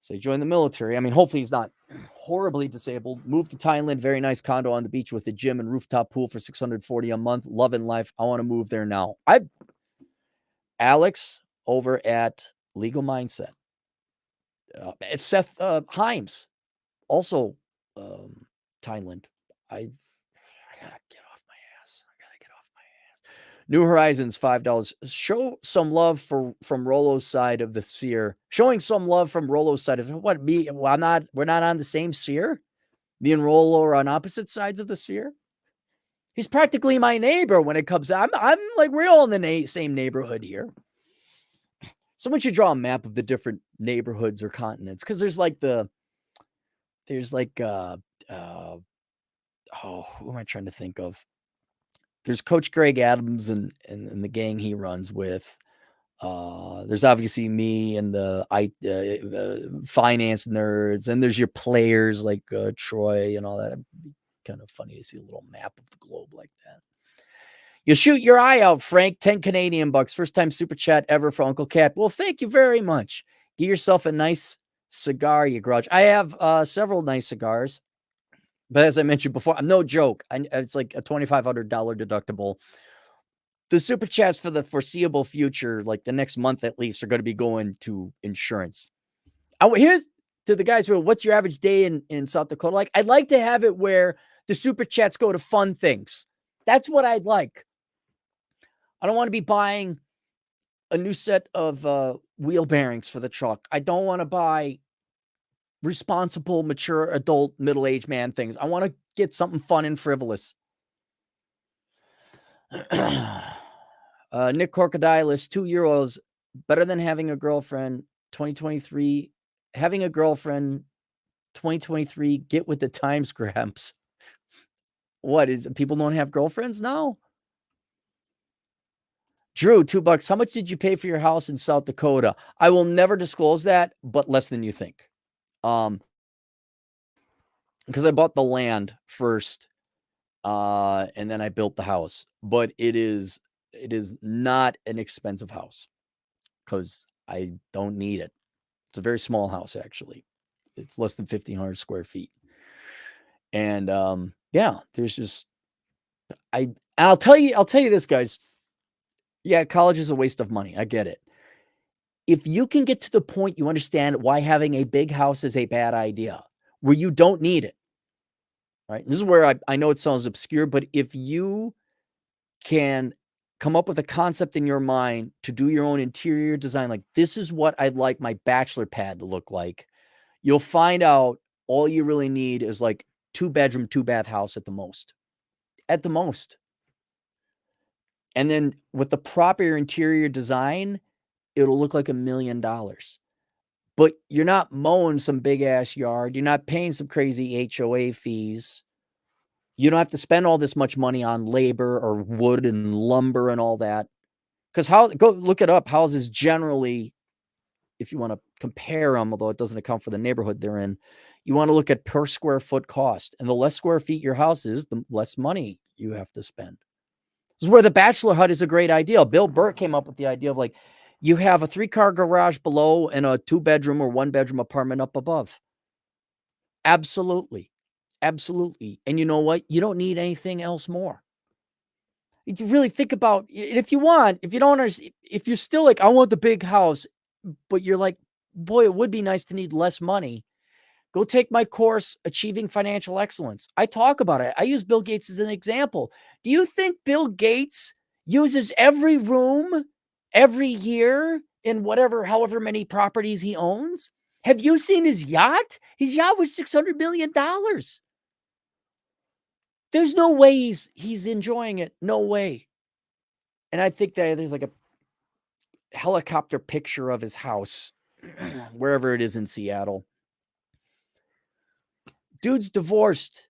So he joined the military. I mean, hopefully he's not horribly disabled. Moved to Thailand, very nice condo on the beach with a gym and rooftop pool for $640 a month. Loving life. I want to move there now. Alex over at Legal Mindset. Seth Himes, also Thailand. I gotta get off my ass. New Horizons, $5. Show some love from Rolo's side of the sphere. Showing some love from Rolo's side of what me. Well, we're not on the same sphere. Me and Rolo are on opposite sides of the sphere. He's practically my neighbor when it comes. I'm like, we're all in the same neighborhood here. Someone should draw a map of the different neighborhoods or continents, because there's like who am I trying to think of? There's Coach Greg Adams and the gang he runs with. There's obviously me and the finance nerds, and there's your players like Troy and all that. It'd be kind of funny to see a little map of the globe like that. You shoot your eye out, Frank. 10 Canadian bucks. First time super chat ever for Uncle Cat. Well, thank you very much. Get yourself a nice cigar, you grudge. I have several nice cigars. But as I mentioned before, no joke. It's like a $2,500 deductible. The super chats for the foreseeable future, like the next month at least, are going to be going to insurance. Here's to the guys who are, what's your average day in South Dakota like? I'd like to have it where the super chats go to fun things. That's what I'd like. I don't want to be buying a new set of wheel bearings for the truck. I don't want to buy responsible, mature, adult, middle-aged man things. I want to get something fun and frivolous. Nick Crocodilis, €2. Better than having a girlfriend. 2023. Having a girlfriend. 2023. Get with the times, Gramps. What is it? People don't have girlfriends now? Drew, $2. How much did you pay for your house in South Dakota? I will never disclose that, but less than you think. Because I bought the land first, and then I built the house. But it is not an expensive house, because I don't need it. It's a very small house, actually. It's less than 1,500 square feet. And yeah, there's just I'll tell you this, guys. Yeah, college is a waste of money. I get it. If you can get to the point you understand why having a big house is a bad idea, where you don't need it, right? This is where I know it sounds obscure, but if you can come up with a concept in your mind to do your own interior design, like this is what I'd like my bachelor pad to look like, you'll find out all you really need is like 2-bedroom, 2-bath house at the most. At the most. And then with the proper interior design, it'll look like $1 million. But you're not mowing some big ass yard. You're not paying some crazy HOA fees. You don't have to spend all this much money on labor or wood and lumber and all that. Because go look it up. Houses generally, if you want to compare them, although it doesn't account for the neighborhood they're in, you want to look at per square foot cost. And the less square feet your house is, the less money you have to spend. This is where the bachelor hut is a great idea. Bill Burr came up with the idea of like, you have a 3-car garage below and a 2-bedroom or 1-bedroom apartment up above. Absolutely. Absolutely. And you know what? You don't need anything else more. You really think about it. If you don't understand, if you're still like, I want the big house, but you're like, boy, it would be nice to need less money. Go take my course, Achieving Financial Excellence. I talk about it. I use Bill Gates as an example. Do you think Bill Gates uses every room every year in however many properties he owns? Have you seen his yacht? His yacht was $600 million. There's no way he's enjoying it. No way. And I think that there's like helicopter picture of his house, wherever it is in Seattle. Dude's divorced.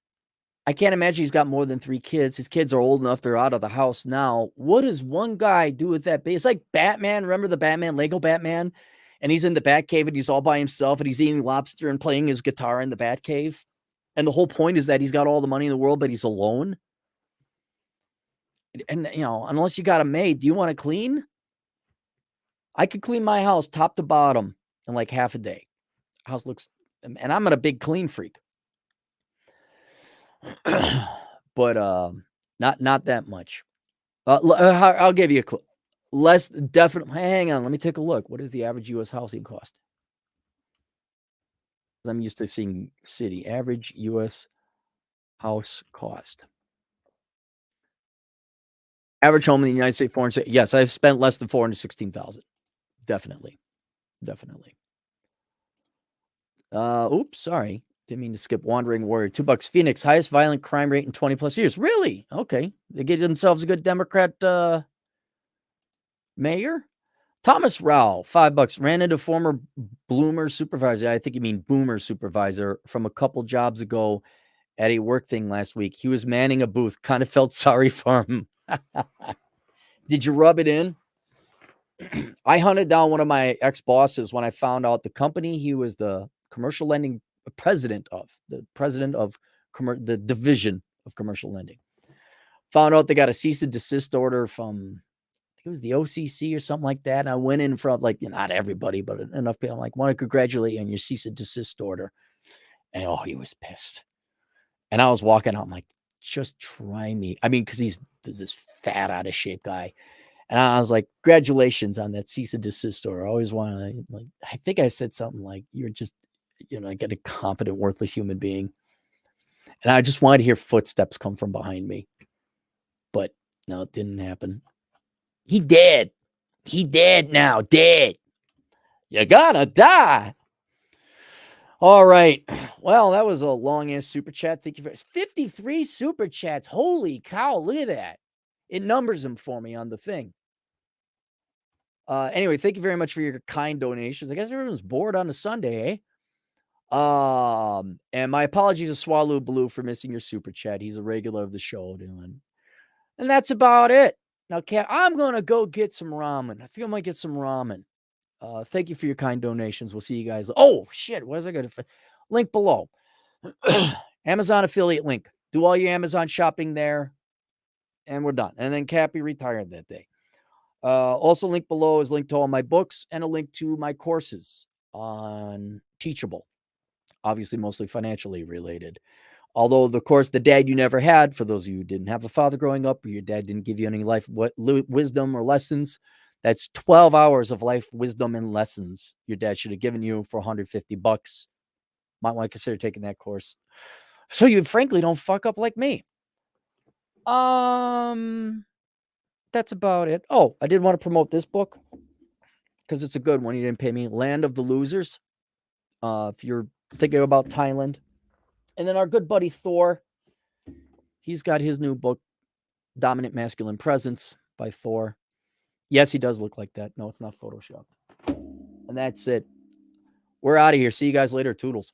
I can't imagine he's got more than 3 kids. His kids are old enough. They're out of the house now. What does one guy do with that? It's like Batman. Remember the Batman, Lego Batman? And he's in the Batcave and he's all by himself and he's eating lobster and playing his guitar in the Batcave. And the whole point is that he's got all the money in the world, but he's alone. And, you know, unless you got a maid, do you want to clean? I could clean my house top to bottom in like half a day. House looks, and I'm a big clean freak. But not that much. I'll give you a clue. Less definitely. Hang on, let me take a look. What is the average U.S. housing cost? I'm used to seeing city average U.S. house cost. Average home in the United States, yes, I've spent less than $416,000. Definitely. Oops, sorry. Didn't mean to skip Wandering Warrior. $2. Phoenix, highest violent crime rate in 20 plus years. Really? Okay. They get themselves a good Democrat mayor. Thomas Rowell, $5. Ran into former Bloomer supervisor. I think you mean Boomer supervisor from a couple jobs ago at a work thing last week. He was manning a booth. Kind of felt sorry for him. Did you rub it in? I hunted down one of my ex-bosses when I found out the company he was the commercial lending president of the division of commercial lending. Found out they got a cease and desist order from, I think it was the OCC or something like that. And I went in front of, like, not everybody, but enough people. I'm like, want to congratulate you on your cease and desist order. And he was pissed. And I was walking out, I'm like, just try me. I mean, because he's this fat, out of shape guy. And I was like, congratulations on that cease and desist order. I always want to, like, I think I said something like, you're just, like an incompetent, worthless human being. And I just wanted to hear footsteps come from behind me. But no, it didn't happen. He dead. He dead now. Dead. You're gonna die. All right. Well, that was a long-ass super chat. Thank you for 53 super chats. Holy cow, look at that. It numbers them for me on the thing. Anyway, thank you very much for your kind donations. I guess everyone's bored on a Sunday, eh? And my apologies to Swallow Blue for missing your super chat. He's a regular of the show, Dylan. And that's about it. Now, I'm going to go get some ramen. I think I might get some ramen. Thank you for your kind donations. We'll see you guys. Oh, shit. What is I going to link below? Amazon affiliate link. Do all your Amazon shopping there. And we're done. And then Cappy retired that day. Also, link below is link to all my books and a link to my courses on Teachable. Obviously, mostly financially related. Although, of course, the dad you never had, for those of you who didn't have a father growing up, or your dad didn't give you any life wisdom or lessons, that's 12 hours of life wisdom and lessons your dad should have given you for $150. Might want to consider taking that course. So you frankly don't fuck up like me. That's about it. Oh, I did want to promote this book because it's a good one. You didn't pay me. Land of the Losers. If you're thinking about Thailand. And then our good buddy Thor, he's got his new book, Dominant Masculine Presence by Thor. Yes, he does look like that. No, it's not Photoshopped. And that's it. We're out of here. See you guys later. Toodles.